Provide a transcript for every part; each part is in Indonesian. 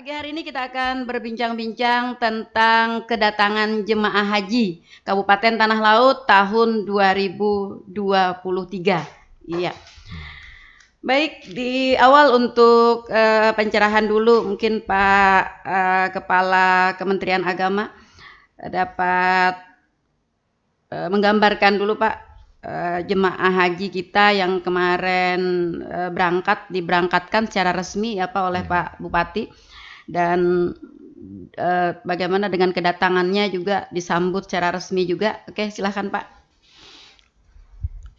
Pagi hari ini kita akan berbincang-bincang tentang kedatangan jemaah haji Kabupaten Tanah Laut tahun 2023. Iya. Baik, di awal untuk pencerahan dulu mungkin Pak Kepala Kementerian Agama dapat menggambarkan dulu Pak jemaah haji kita yang kemarin diberangkatkan secara resmi ya Pak oleh Pak Bupati, dan bagaimana dengan kedatangannya juga disambut secara resmi juga. Oke, silahkan Pak.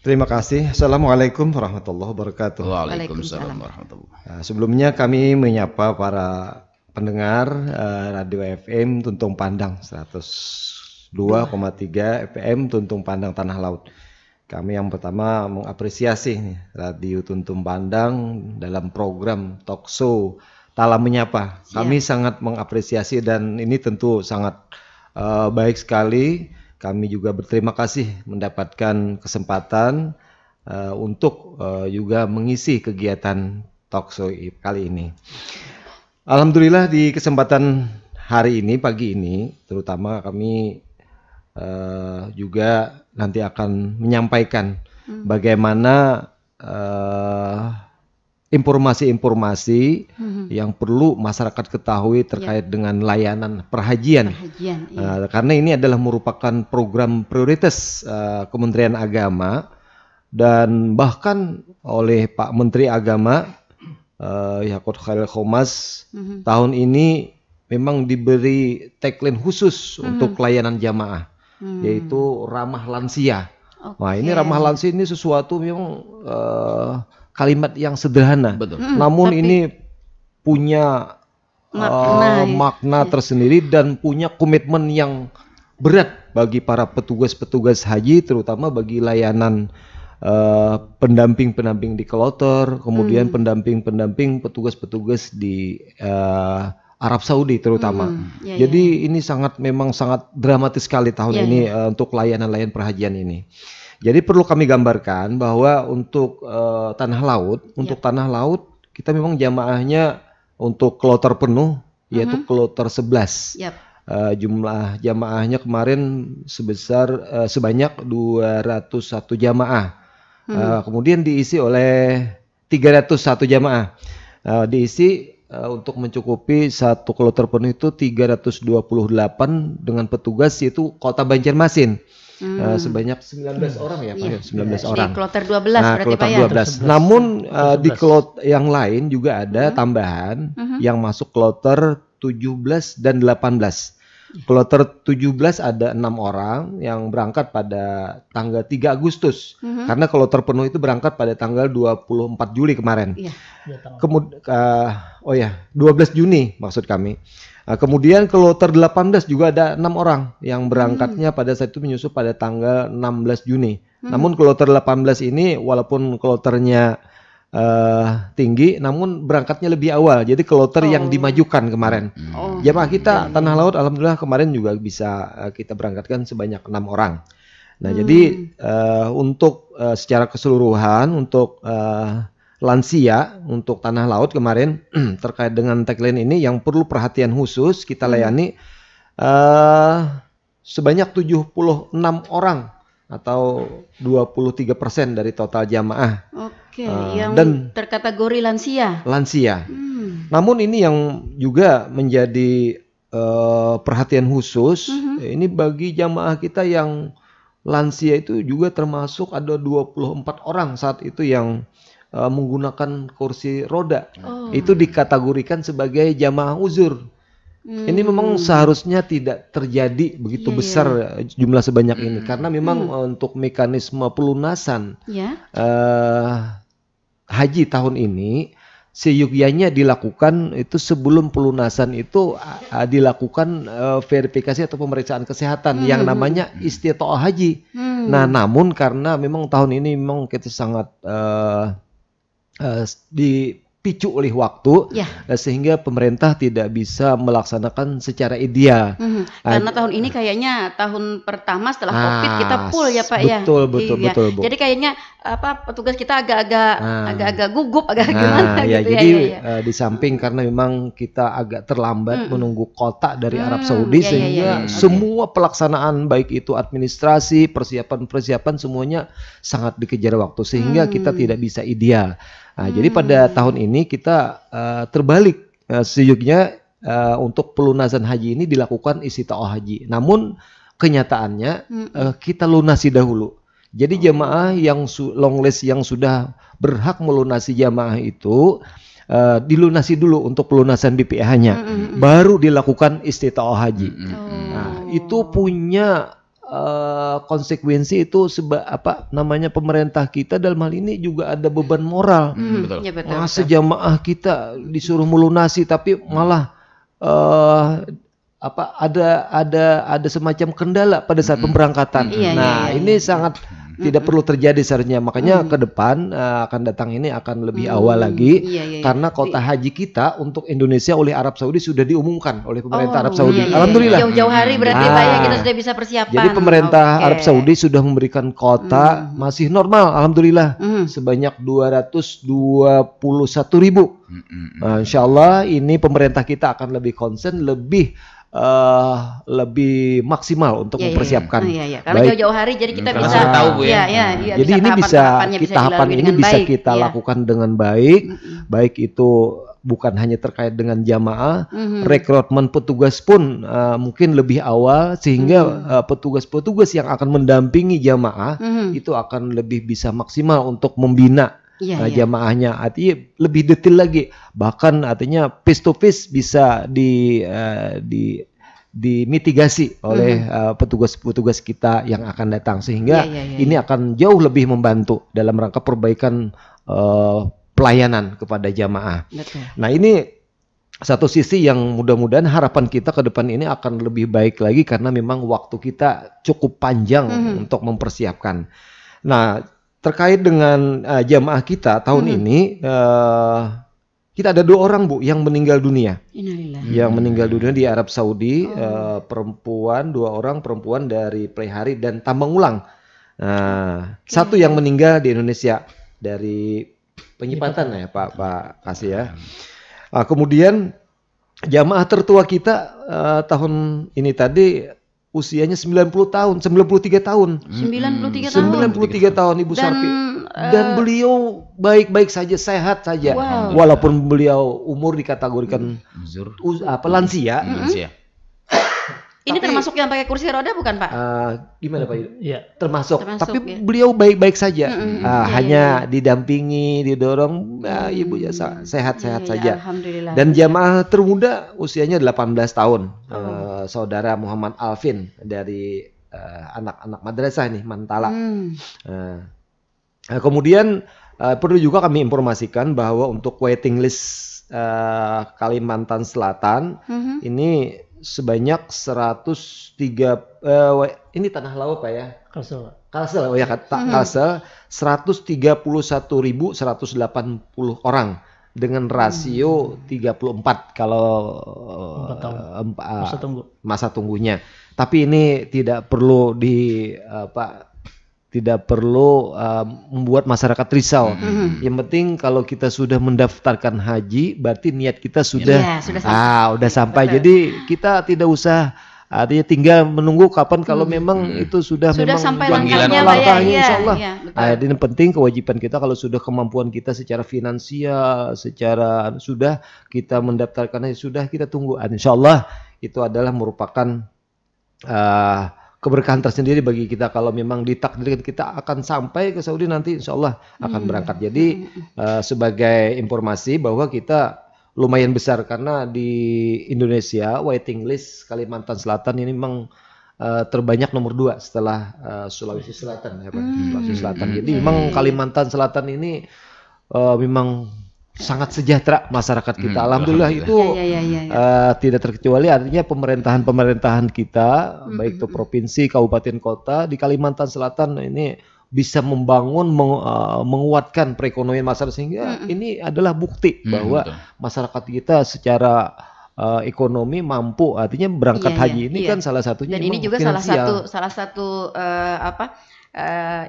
Terima kasih. Assalamualaikum warahmatullahi wabarakatuh. Waalaikumsalam warahmatullahi wabarakatuh. Sebelumnya kami menyapa para pendengar Radio FM Tuntung Pandang 102,3 FM Tuntung Pandang Tanah Laut. Kami yang pertama mengapresiasi Radio Tuntung Pandang dalam program talk show Tala Menyapa. Kami sangat mengapresiasi dan ini tentu sangat baik sekali. Kami juga berterima kasih mendapatkan kesempatan untuk juga mengisi kegiatan talk show kali ini. Alhamdulillah di kesempatan hari ini, pagi ini, terutama kami juga nanti akan menyampaikan bagaimana informasi-informasi yang perlu masyarakat ketahui terkait dengan layanan perhajian. Karena ini adalah merupakan program prioritas Kementerian Agama, dan bahkan oleh Pak Menteri Agama Yakut Khalil Qomas tahun ini memang diberi tagline khusus untuk layanan jamaah, yaitu ramah lansia. Nah, ini ramah lansia ini sesuatu yang kalimat yang sederhana, namun ini punya makna tersendiri dan punya komitmen yang berat bagi para petugas-petugas haji, terutama bagi layanan pendamping-pendamping di kloter, kemudian pendamping-pendamping petugas-petugas di Arab Saudi terutama. Jadi ini memang sangat dramatis sekali tahun ini untuk layanan-layanan perhajian ini. Jadi perlu kami gambarkan bahwa untuk Tanah Laut kita memang jamaahnya untuk kloter penuh yaitu kloter 11. Jumlah jamaahnya kemarin sebanyak 201 jamaah. Kemudian diisi oleh 301 jamaah. Diisi untuk mencukupi satu kloter penuh itu 328 dengan petugas, yaitu Kota Banjarmasin. Sebanyak 19 orang ya Pak, 19 orang. Di kloter 12 berarti kloter Pak ya. 12. Namun di kloter yang lain juga ada tambahan yang masuk kloter 17 dan 18. Kloter 17 ada 6 orang yang berangkat pada tanggal 3 Agustus. Karena kloter penuh itu berangkat pada tanggal 24 Juli kemarin. 12 Juni maksud kami. Kemudian kloter 18 juga ada 6 orang yang berangkatnya pada saat itu menyusul pada tanggal 16 Juni. Namun kloter 18 ini walaupun kloternya tinggi, namun berangkatnya lebih awal. Jadi kloter yang dimajukan kemarin. Jamaah kita Tanah Laut alhamdulillah kemarin juga bisa kita berangkatkan sebanyak 6 orang. Nah, jadi untuk secara keseluruhan untuk lansia untuk Tanah Laut kemarin terkait dengan tagline ini yang perlu perhatian khusus kita layani sebanyak 76 orang atau 23% dari total jamaah. Yang dan terkategori lansia. Namun ini yang juga menjadi perhatian khusus, ini bagi jamaah kita yang lansia itu juga termasuk ada 24 orang saat itu yang menggunakan kursi roda. Itu dikategorikan sebagai jamaah uzur. Ini memang seharusnya tidak terjadi begitu besar jumlah sebanyak ini, karena memang untuk mekanisme pelunasan haji tahun ini seyogyanya dilakukan itu sebelum pelunasan itu dilakukan verifikasi atau pemeriksaan kesehatan yang namanya istitoah haji. Nah, namun karena memang tahun ini memang kita sangat terpicu oleh waktu, sehingga pemerintah tidak bisa melaksanakan secara ideal. Karena tahun ini kayaknya tahun pertama setelah COVID kita full ya Pak ya. Betul, betul, Bu. Jadi kayaknya petugas kita agak gugup, agak gimana gitu jadi, di samping karena memang kita agak terlambat menunggu kota dari Arab Saudi, sehingga semua pelaksanaan baik itu administrasi, persiapan semuanya sangat dikejar waktu, sehingga kita tidak bisa ideal. Jadi pada tahun ini kita terbalik, sejujurnya untuk pelunasan haji ini dilakukan istitaah haji. Namun kenyataannya kita lunasi dahulu. Jadi jamaah yang long list yang sudah berhak melunasi jamaah itu dilunasi dulu untuk pelunasan BPH-nya, baru dilakukan istitaah haji. Nah, itu punya konsekuensi itu pemerintah kita dalam hal ini juga ada beban moral. Masa jamaah kita disuruh melunasi tapi malah ada semacam kendala pada saat pemberangkatan. Ini sangat tidak perlu terjadi seharusnya. Makanya ke depan akan datang ini akan lebih awal lagi, karena kota haji kita untuk Indonesia oleh Arab Saudi sudah diumumkan oleh pemerintah Arab Saudi. Alhamdulillah. Jauh-jauh hari berarti Pak ya kita sudah bisa persiapan. Jadi pemerintah Arab Saudi sudah memberikan kota masih normal, alhamdulillah, sebanyak 221.000. Insya Allah ini pemerintah kita akan lebih concern, lebih maksimal untuk mempersiapkan. Karena jauh-jauh hari jadi kita bisa tahu Bu ya. Jadi ini tahapan ini bisa kita lakukan dengan baik, baik itu bukan hanya terkait dengan jamaah, rekrutmen petugas pun mungkin lebih awal, sehingga petugas-petugas yang akan mendampingi jamaah itu akan lebih bisa maksimal untuk membina jamaahnya. Artinya lebih detail lagi, bahkan artinya face to face bisa dimitigasi oleh petugas-petugas kita yang akan datang, sehingga ini akan jauh lebih membantu dalam rangka perbaikan pelayanan kepada jamaah. Nah, ini satu sisi yang mudah-mudahan harapan kita ke depan ini akan lebih baik lagi, karena memang waktu kita cukup panjang untuk mempersiapkan. Nah, terkait dengan jamaah kita tahun ini, kita ada 2 orang Bu yang meninggal dunia. Yang meninggal dunia di Arab Saudi, perempuan, 2 orang perempuan dari Prehari dan Tambang Ulang. Satu yang meninggal di Indonesia dari penyipatan ya Pak Kasih ya. Kemudian jamaah tertua kita tahun ini tadi usianya 93 tahun. 93 tahun Ibu Sarpi. Dan beliau baik-baik saja, sehat saja. Walaupun beliau umur dikategorikan lansia. Ini termasuk yang pakai kursi roda bukan Pak? Gimana Pak? Ya, termasuk. Tapi beliau baik-baik saja. Hanya didampingi, didorong, Ibu ya sehat-sehat saja. Alhamdulillah. Dan jamaah termuda usianya 18 tahun. Saudara Muhammad Alvin dari anak-anak madrasah nih, Mantala. Kemudian perlu juga kami informasikan bahwa untuk waiting list Kalimantan Selatan ini sebanyak 103 ini tanah laut Pak ya? Kalsel oh ya Kalsel 131.180 orang dengan rasio 34 kalau masa tunggunya. Tapi ini tidak perlu membuat masyarakat risau. Yang penting kalau kita sudah mendaftarkan haji, berarti niat kita sudah sampai. Jadi kita tidak usah artinya tinggal menunggu kapan, kalau memang itu sudah memang sampai langkahnya insyaallah. Ini penting kewajiban kita kalau sudah kemampuan kita secara finansial, secara sudah kita mendaftarkannya, sudah kita tunggu. Insyaallah itu adalah merupakan keberkahan tersendiri bagi kita kalau memang ditakdirkan kita akan sampai ke Saudi nanti, insya Allah akan berangkat. Jadi sebagai informasi bahwa kita lumayan besar, karena di Indonesia waiting list Kalimantan Selatan ini memang terbanyak nomor 2 setelah Sulawesi Selatan ya Pak. Sulawesi Selatan. Jadi memang Kalimantan Selatan ini memang sangat sejahtera masyarakat kita. Alhamdulillah itu tidak terkecuali, artinya pemerintahan kita baik itu provinsi, kabupaten, kota di Kalimantan Selatan ini bisa membangun, menguatkan perekonomian masyarakat, sehingga ini adalah bukti bahwa masyarakat kita secara ekonomi mampu, artinya berangkat haji ini kan salah satunya. Dan ini juga finansial. salah satu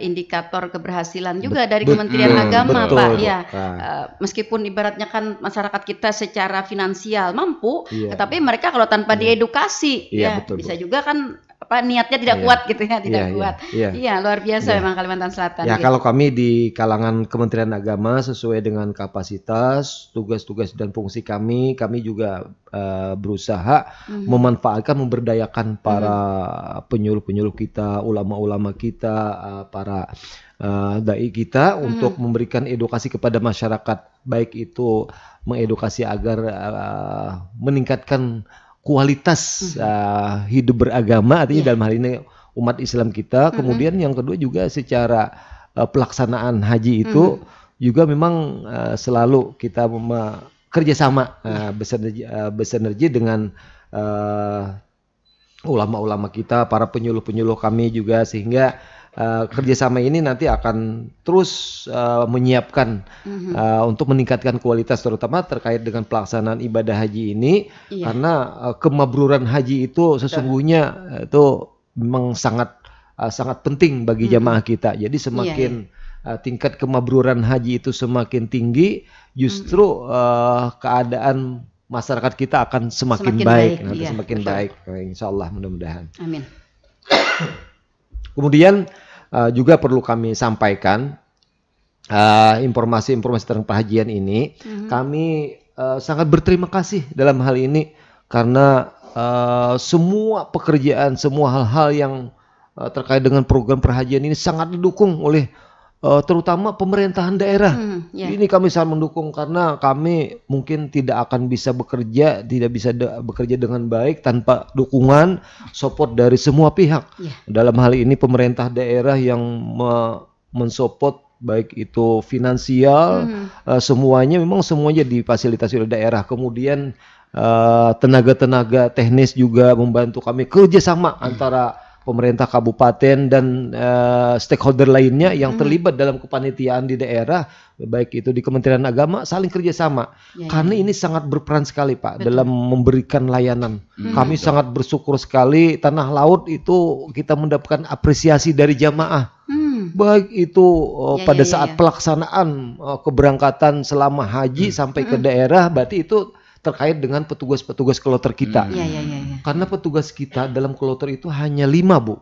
indikator keberhasilan juga dari Kementerian Agama, Pak. Ya, meskipun ibaratnya kan masyarakat kita secara finansial mampu, tapi mereka kalau tanpa diedukasi, bisa juga kan niatnya tidak kuat gitu ya, tidak kuat. Iya, luar biasa memang Kalimantan Selatan. Ya, gitu. Kalau kami di kalangan Kementerian Agama sesuai dengan kapasitas, tugas-tugas dan fungsi kami juga berusaha memanfaatkan, memberdayakan para penyuluh-penyuluh kita, ulama-ulama kita, para dai kita untuk memberikan edukasi kepada masyarakat, baik itu mengedukasi agar meningkatkan kualitas hidup beragama, artinya dalam hal ini umat Islam kita. Kemudian yang kedua juga secara pelaksanaan haji itu juga memang selalu kita kerjasama bersinergi dengan ulama-ulama kita, para penyuluh-penyuluh kami juga, sehingga kerjasama ini nanti akan terus menyiapkan untuk meningkatkan kualitas, terutama terkait dengan pelaksanaan ibadah haji ini, karena kemabruran haji itu sesungguhnya itu memang sangat penting bagi jamaah kita. Jadi semakin tingkat kemabruran haji itu semakin tinggi, justru keadaan masyarakat kita akan semakin baik, nanti semakin baik, insya Allah, mudah-mudahan. Amin. Kemudian juga perlu kami sampaikan informasi-informasi tentang perhajian ini. Kami sangat berterima kasih dalam hal ini karena semua pekerjaan, semua hal-hal yang terkait dengan program perhajian ini sangat didukung oleh terutama pemerintahan daerah. Ini kami sangat mendukung karena kami mungkin tidak akan bisa bekerja, bekerja dengan baik tanpa dukungan, support dari semua pihak. Dalam hal ini pemerintah daerah yang mensupport baik itu finansial, semuanya difasilitasi oleh daerah. Kemudian tenaga-tenaga teknis juga membantu kami, kerjasama antara pemerintah kabupaten dan stakeholder lainnya yang terlibat dalam kepanitiaan di daerah, baik itu di Kementerian Agama, saling kerjasama. Karena ini sangat berperan sekali, Pak, dalam memberikan layanan. Kami sangat bersyukur sekali, Tanah Laut itu kita mendapatkan apresiasi dari jamaah. Baik itu pada saat pelaksanaan keberangkatan selama haji sampai ke daerah, berarti itu terkait dengan petugas-petugas kloter kita. Karena petugas kita dalam kloter itu hanya 5, Bu.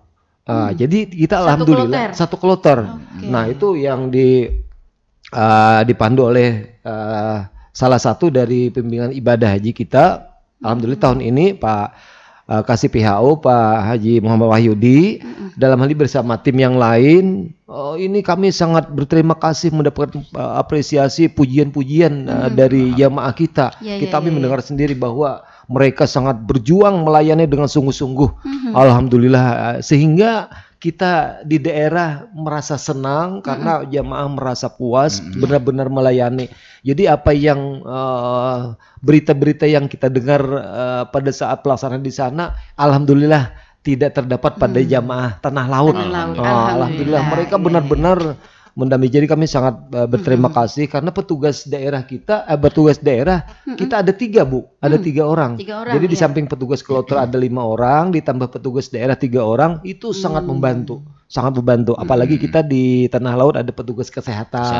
Jadi kita alhamdulillah satu kloter. Nah, itu yang dipandu oleh salah satu dari pembimbingan ibadah haji kita. Alhamdulillah tahun ini Pak Kasih PHO, Pak Haji Muhammad Wahyudi, dalam hal ini bersama tim yang lain, ini kami sangat berterima kasih mendapatkan apresiasi, pujian-pujian dari jamaah kita. Kami mendengar sendiri bahwa mereka sangat berjuang melayani dengan sungguh-sungguh. Alhamdulillah, sehingga kita di daerah merasa senang karena jamaah merasa puas, benar-benar melayani. Jadi apa yang berita-berita yang kita dengar pada saat pelaksanaan di sana, alhamdulillah tidak terdapat pada jamaah Tanah Laut. Alhamdulillah mereka benar-benar mendampingi. Jadi kami sangat berterima kasih karena petugas daerah kita, kita ada 3, Bu, ada 3 orang. Jadi di samping petugas kloter ada 5 orang, ditambah petugas daerah 3 orang, itu sangat membantu, Apalagi kita di Tanah Laut ada petugas kesehatan.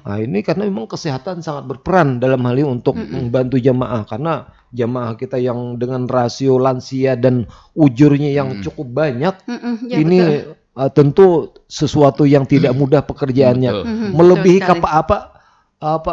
Nah, ini karena memang kesehatan sangat berperan dalam hal ini untuk membantu jamaah, karena jamaah kita yang dengan rasio lansia dan ujurnya yang cukup banyak, ini tentu sesuatu yang tidak mudah pekerjaannya, melebihi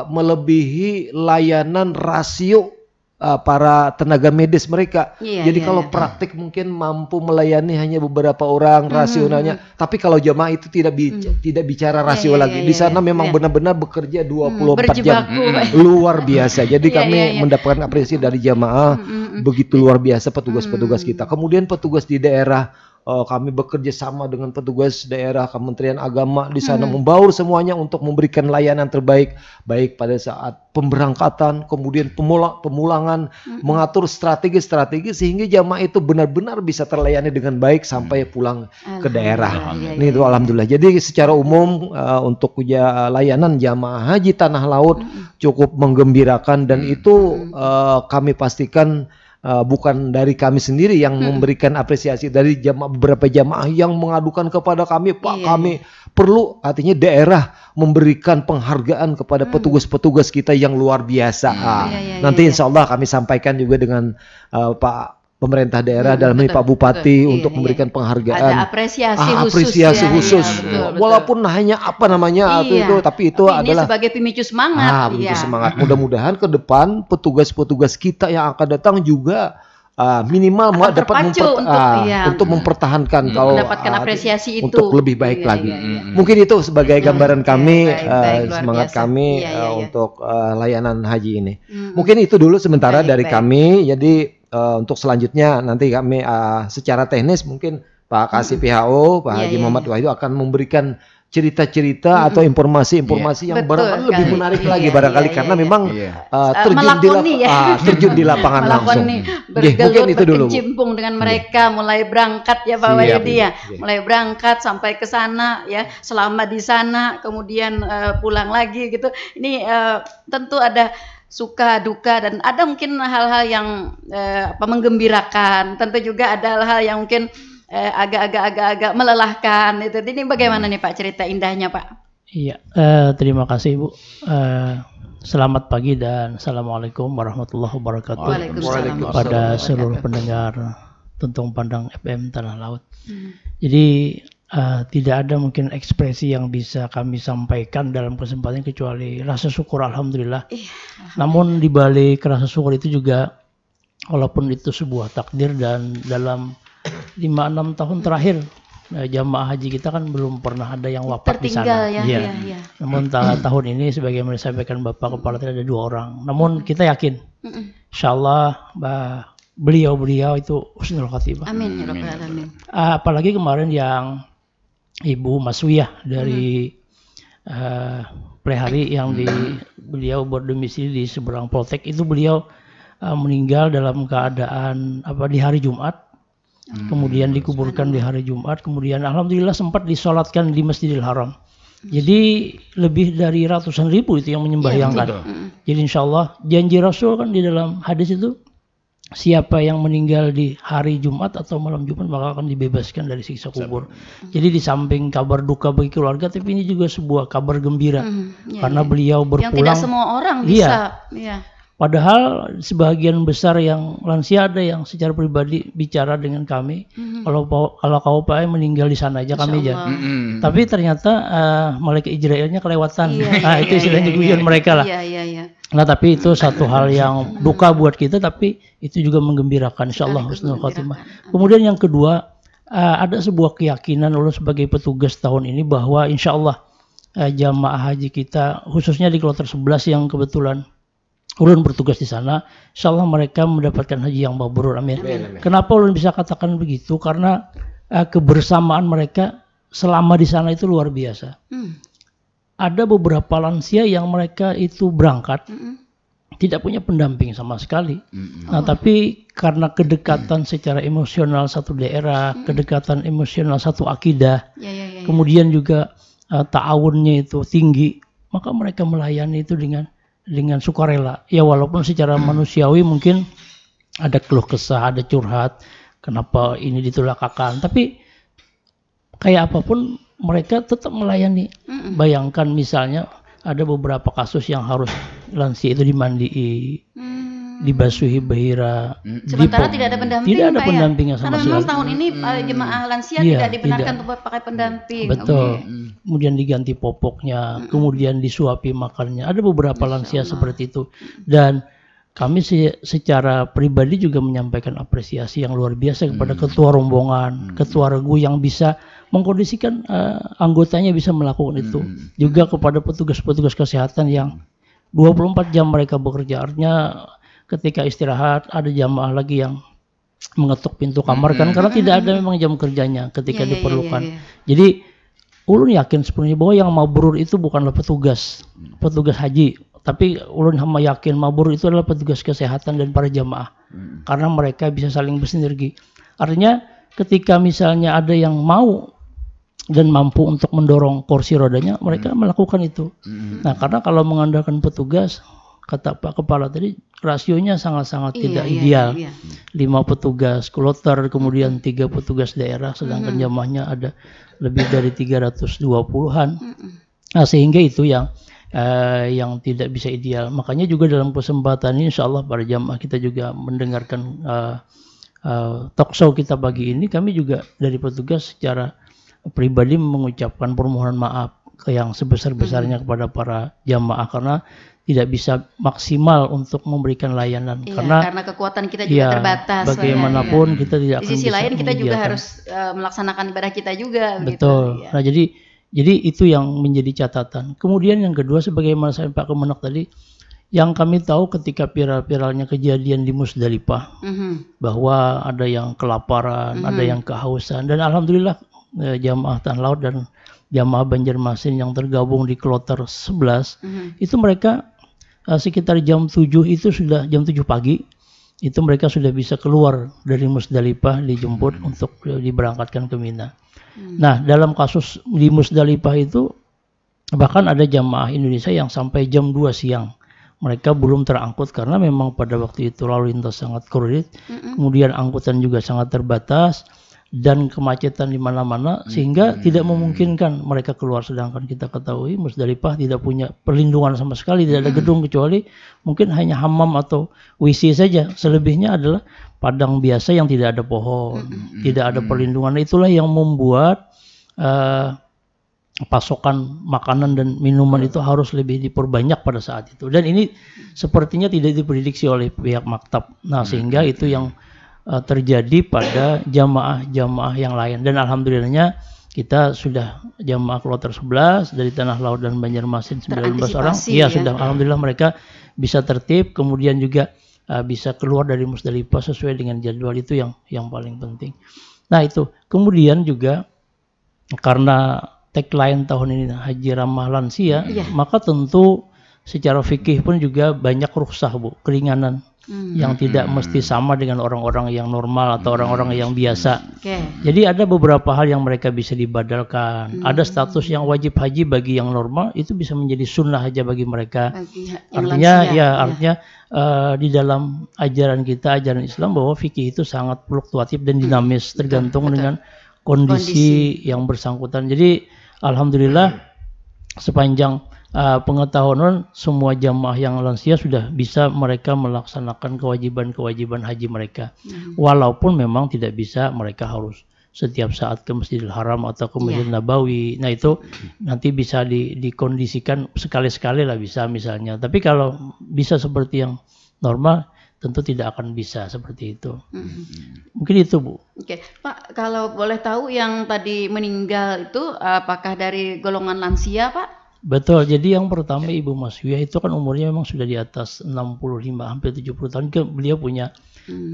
melebihi layanan rasio para tenaga medis mereka. Jadi kalau praktik mungkin mampu melayani hanya beberapa orang rasionalnya, tapi kalau jamaah itu tidak bicara rasio lagi. Di sana memang benar-benar bekerja 24 jam. Luar biasa. Jadi kami mendapatkan apresiasi dari jamaah begitu luar biasa petugas-petugas kita. Kemudian petugas di daerah kami bekerja sama dengan petugas daerah, Kementerian Agama di sana membaur semuanya untuk memberikan layanan terbaik, baik pada saat pemberangkatan, kemudian pemulangan, mengatur strategi-strategi sehingga jamaah itu benar-benar bisa terlayani dengan baik sampai pulang ke daerah. Ini itu alhamdulillah. Jadi secara umum untuk layanan jamaah haji tanah laut cukup menggembirakan, dan itu kami pastikan bukan dari kami sendiri yang memberikan apresiasi, dari beberapa jamaah yang mengadukan kepada kami, Pak, kami perlu, artinya daerah memberikan penghargaan kepada petugas-petugas kita yang luar biasa. Nanti insya Allah kami sampaikan juga dengan Pak pemerintah daerah dalam ini Pak Bupati untuk memberikan penghargaan, ada apresiasi khusus, walaupun hanya apa namanya itu, tapi itu ini adalah sebagai pemicu semangat. Pemicu semangat. Mudah-mudahan ke depan petugas-petugas kita yang akan datang juga minimal dapat untuk mempertahankan kalau mendapatkan apresiasi itu untuk lebih baik lagi. Mungkin itu sebagai gambaran kami, semangat kami untuk layanan haji ini. Mungkin itu dulu sementara dari kami. Jadi untuk selanjutnya nanti kami secara teknis mungkin Pak Kasih PHO, Pak Haji Muhammad Wahyu akan memberikan cerita-cerita atau informasi-informasi yang barangkali lebih menarik lagi barangkali karena memang terjun di lapangan langsung. Bergelut, berkecimpung dengan mereka mulai berangkat ya Pak Wahyudi ya, mulai berangkat sampai ke sana ya, selama di sana kemudian pulang lagi gitu. Ini tentu ada suka duka dan ada mungkin hal-hal yang menggembirakan, tentu juga ada hal-hal yang mungkin agak melelahkan itu. Ini bagaimana nih Pak cerita indahnya Pak? Iya, terima kasih Ibu. Selamat pagi dan assalamualaikum warahmatullahi wabarakatuh pada seluruh pendengar Tuntung Pandang FM Tanah Laut. Jadi tidak ada mungkin ekspresi yang bisa kami sampaikan dalam kesempatan kecuali rasa syukur alhamdulillah. Namun di balik rasa syukur itu juga, walaupun itu sebuah takdir dan dalam 5-6 tahun terakhir jamaah haji kita kan belum pernah ada yang wafat di sana. Namun tahun ini sebagaimana disampaikan Bapak Kepala ada 2 orang. Namun kita yakin insyaallah beliau itu husnul khotimah. Amin ya rabbal alamin. Apalagi kemarin yang Ibu Maswiyah dari Plehari yang beliau berdomisili di seberang Poltek itu, beliau meninggal dalam keadaan di hari Jumat. Kemudian dikuburkan di hari Jumat, kemudian alhamdulillah sempat disolatkan di Masjidil Haram. Jadi lebih dari ratusan ribu itu yang menyembahyangkan. Jadi insya Allah janji Rasul kan di dalam hadis itu, siapa yang meninggal di hari Jumat atau malam Jumat maka akan dibebaskan dari siksa kubur. Jadi di samping kabar duka bagi keluarga, tapi ini juga sebuah kabar gembira karena beliau berpulang. Yang tidak semua orang bisa. Padahal sebagian besar yang lansia ada yang secara pribadi bicara dengan kami, kalau kau Pak meninggal di sana aja kami aja. Tapi ternyata malaikat Israelnya kelewatan. Itu istilahnya guyon mereka lah. Nah tapi itu satu hal yang duka buat kita, tapi itu juga menggembirakan insyaallah husnul khotimah. Kemudian yang kedua, ada sebuah keyakinan ulun sebagai petugas tahun ini bahwa insyaallah jamaah haji kita khususnya di kloter 11 yang kebetulan ulun bertugas di sana, insyaallah mereka mendapatkan haji yang mabrur. Amin. Kenapa ulun bisa katakan begitu? Karena kebersamaan mereka selama di sana itu luar biasa. Ada beberapa lansia yang mereka itu berangkat tidak punya pendamping sama sekali. Nah, tapi karena kedekatan secara emosional satu daerah, kedekatan emosional satu akidah, kemudian juga ta'awunnya itu tinggi, maka mereka melayani itu dengan sukarela. Ya walaupun secara manusiawi mungkin ada keluh kesah, ada curhat, kenapa ini ditolakakan, tapi kayak apapun mereka tetap melayani. Bayangkan misalnya ada beberapa kasus yang harus lansia itu dimandii, dibasuhi bahira. Sementara tidak ada pendamping. Tidak ada pendampingnya sama sekali. Karena memang tahun ini jemaah lansia tidak dibenarkan untuk pakai pendamping. Betul. Kemudian diganti popoknya, kemudian disuapi makannya. Ada beberapa lansia seperti itu. Dan kami secara pribadi juga menyampaikan apresiasi yang luar biasa kepada ketua rombongan, ketua regu yang bisa mengkondisikan anggotanya bisa melakukan itu. Juga kepada petugas-petugas kesehatan yang 24 jam mereka bekerja. Artinya ketika istirahat ada jamaah lagi yang mengetuk pintu kamar kan, karena tidak ada memang jam kerjanya ketika diperlukan. Jadi ulun yakin sepenuhnya bahwa yang mabrur itu bukanlah petugas haji, tapi ulun hama yakin mabrur itu adalah petugas kesehatan dan para jamaah, karena mereka bisa saling bersinergi. Artinya ketika misalnya ada yang mau dan mampu untuk mendorong kursi rodanya, mereka melakukan itu. Nah, karena kalau mengandalkan petugas, kata Pak Kepala tadi, rasionya sangat-sangat tidak ideal. 5 petugas kloter, kemudian 3 petugas daerah, sedangkan jamaahnya ada lebih dari 320-an. Nah, sehingga itu yang tidak bisa ideal. Makanya juga dalam kesempatan ini, insya Allah para jamaah kita juga mendengarkan talkshow kita pagi ini, kami juga dari petugas secara pribadi mengucapkan permohonan maaf yang sebesar-besarnya kepada para jamaah, karena tidak bisa maksimal untuk memberikan layanan, karena kekuatan kita juga terbatas. Bagaimanapun kita tidak akan di sisi bisa lain kita juga harus melaksanakan ibadah kita juga. Betul. Nah, jadi itu yang menjadi catatan. Kemudian yang kedua, sebagaimana saya Pak Kemenak tadi, yang kami tahu ketika viral-viralnya kejadian di Musdalifah, bahwa ada yang kelaparan, ada yang kehausan, dan alhamdulillah jamaah Tahan Laut dan jamaah Banjarmasin yang tergabung di kloter 11 itu mereka sekitar jam 7 pagi itu mereka sudah bisa keluar dari Musdalifah, dijemput untuk diberangkatkan ke Mina. Nah, dalam kasus di Musdalifah itu bahkan ada jamaah Indonesia yang sampai jam 2 siang mereka belum terangkut, karena memang pada waktu itu lalu lintas sangat kruit, kemudian angkutan juga sangat terbatas dan kemacetan di mana-mana, sehingga tidak memungkinkan mereka keluar. Sedangkan kita ketahui Musdalifah tidak punya perlindungan sama sekali, tidak ada gedung kecuali mungkin hanya hammam atau WC saja. Selebihnya adalah padang biasa yang tidak ada pohon, tidak ada perlindungan. Itulah yang membuat pasokan makanan dan minuman itu harus lebih diperbanyak pada saat itu. Dan ini sepertinya tidak diprediksi oleh pihak maktab. Nah, sehingga itu yang terjadi pada jamaah-jamaah yang lain. Dan alhamdulillahnya kita sudah jamaah kloter 11 dari Tanah Laut dan Banjarmasin 19 orang. Iya, sudah alhamdulillah mereka bisa tertib, kemudian juga bisa keluar dari Musdalifah sesuai dengan jadwal. Itu yang paling penting. Nah, itu. Kemudian juga karena tagline tahun ini Haji Ramah Lansia, maka tentu secara fikih pun juga banyak rukhsah, Bu, keringanan yang tidak mesti sama dengan orang-orang yang normal atau orang-orang yang biasa. Jadi ada beberapa hal yang mereka bisa dibadalkan. Ada status yang wajib haji bagi yang normal, itu bisa menjadi sunnah aja bagi mereka. Artinya di dalam ajaran kita, ajaran Islam, bahwa fikih itu sangat fluktuatif dan dinamis, tergantung dengan kondisi yang bersangkutan. Jadi alhamdulillah sepanjang pengetahuan semua jamaah yang lansia sudah bisa mereka melaksanakan kewajiban-kewajiban haji mereka. Walaupun memang tidak bisa mereka harus setiap saat ke Masjidil Haram atau ke Masjid Nabawi. Nah, itu nanti bisa dikondisikan sekali-sekali lah bisa misalnya. Tapi kalau bisa seperti yang normal, tentu tidak akan bisa seperti itu. Mungkin itu, Bu. Oke, Pak, kalau boleh tahu yang tadi meninggal itu apakah dari golongan lansia, Pak? Betul, jadi yang pertama Ibu Maswiyah itu kan umurnya memang sudah di atas 65, hampir 70 tahun. Beliau punya,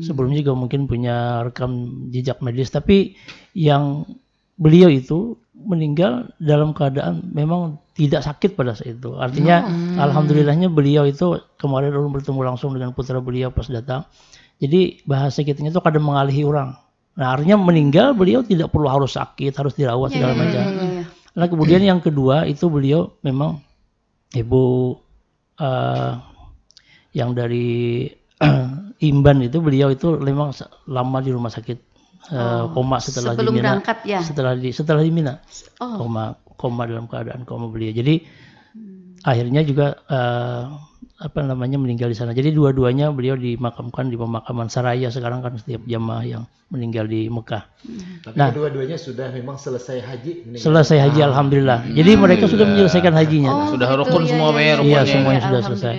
sebelumnya juga mungkin punya rekam jejak medis, tapi yang beliau itu meninggal dalam keadaan memang tidak sakit pada saat itu. Artinya alhamdulillahnya beliau itu kemarin bertemu langsung dengan putra beliau pas datang. Jadi bahasa kitanya itu kadang mengalihi orang. Nah, artinya meninggal beliau tidak perlu harus sakit, harus dirawat segala macam. Nah, kemudian yang kedua itu beliau memang Ibu yang dari Imban itu, beliau itu memang lama di rumah sakit, koma setelah di Mina. Setelah di Mina. Koma dalam keadaan koma beliau. Jadi akhirnya juga meninggal di sana. Jadi dua-duanya beliau dimakamkan di pemakaman Saraya sekarang kan setiap jamaah yang meninggal di Mekah. Tapi kedua-duanya sudah memang selesai haji. Selesai haji alhamdulillah. Jadi mereka sudah menyelesaikan hajinya. Sudah rukun semua bayar. Iya, semuanya sudah selesai.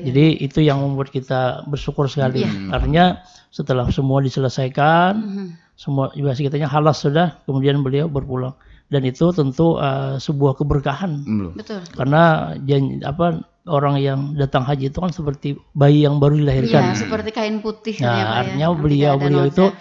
Jadi itu yang membuat kita bersyukur sekali. Artinya setelah semua diselesaikan, semua bahasa kitanya halas sudah, kemudian beliau berpulang. dan itu tentu sebuah keberkahan. Betul. Karena orang yang datang haji itu kan seperti bayi yang baru dilahirkan. Iya, seperti kain putih. Nah, artinya beliau itu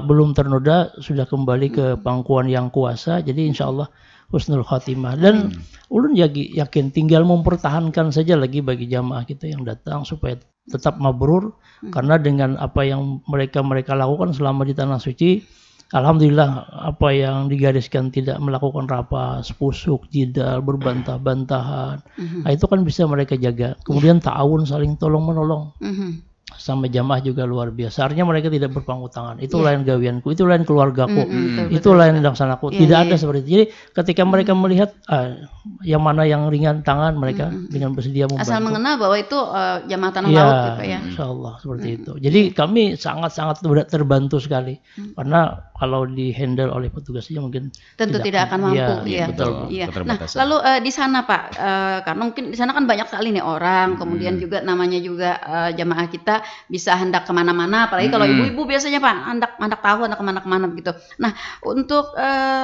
belum ternoda sudah kembali ke pangkuan yang kuasa. Jadi insya Allah husnul khatimah. Dan ulun yakin tinggal mempertahankan saja lagi bagi jamaah kita yang datang supaya tetap mabrur. Karena dengan apa yang mereka lakukan selama di tanah suci, alhamdulillah apa yang digariskan tidak melakukan rapas, pusuk, jidal, berbantah-bantahan. Nah, itu kan bisa mereka jaga. Kemudian ta'awun, saling tolong-menolong. Sama jamaah juga luar biasa. Artinya mereka tidak berpangku tangan. Itu lain gawianku, itu lain keluargaku, itu lain laksanaku. Tidak ada seperti itu. Jadi ketika mereka melihat yang mana yang ringan tangan, mereka dengan bersedia membantu. Asal mengenal bahwa itu jamaah tanah laut gitu ya. Insya Allah seperti itu. Jadi kami sangat-sangat terbantu sekali. Karena kalau di-handle oleh petugasnya mungkin tentu tidak akan mampu. Iya, betul. Iya. Nah, lalu di sana Pak, karena mungkin di sana kan banyak sekali nih orang, kemudian juga namanya juga jamaah kita bisa hendak kemana-mana, apalagi kalau ibu-ibu biasanya Pak, hendak tahu hendak kemana-kemana begitu. Nah, untuk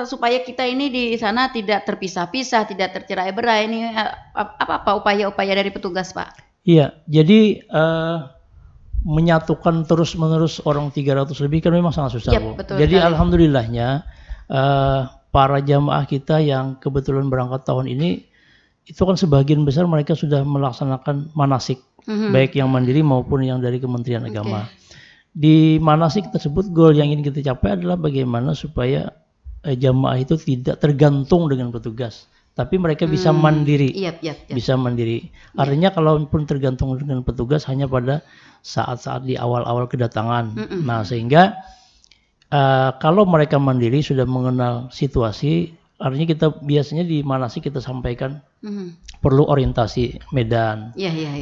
supaya kita ini di sana tidak terpisah-pisah, tidak tercerai-berai, ini apa upaya-upaya dari petugas Pak? Iya, jadi menyatukan terus-menerus orang 300 lebih kan memang sangat susah. Betul, jadi alhamdulillahnya para jamaah kita yang kebetulan berangkat tahun ini itu kan sebagian besar mereka sudah melaksanakan manasik, baik yang mandiri maupun yang dari Kementerian Agama. Di manasik tersebut goal yang ingin kita capai adalah bagaimana supaya jamaah itu tidak tergantung dengan petugas, tapi mereka bisa mandiri. Bisa mandiri. Artinya kalaupun tergantung dengan petugas hanya pada saat-saat di awal-awal kedatangan. Nah, sehingga kalau mereka mandiri sudah mengenal situasi, artinya kita biasanya di manasik kita sampaikan perlu orientasi medan,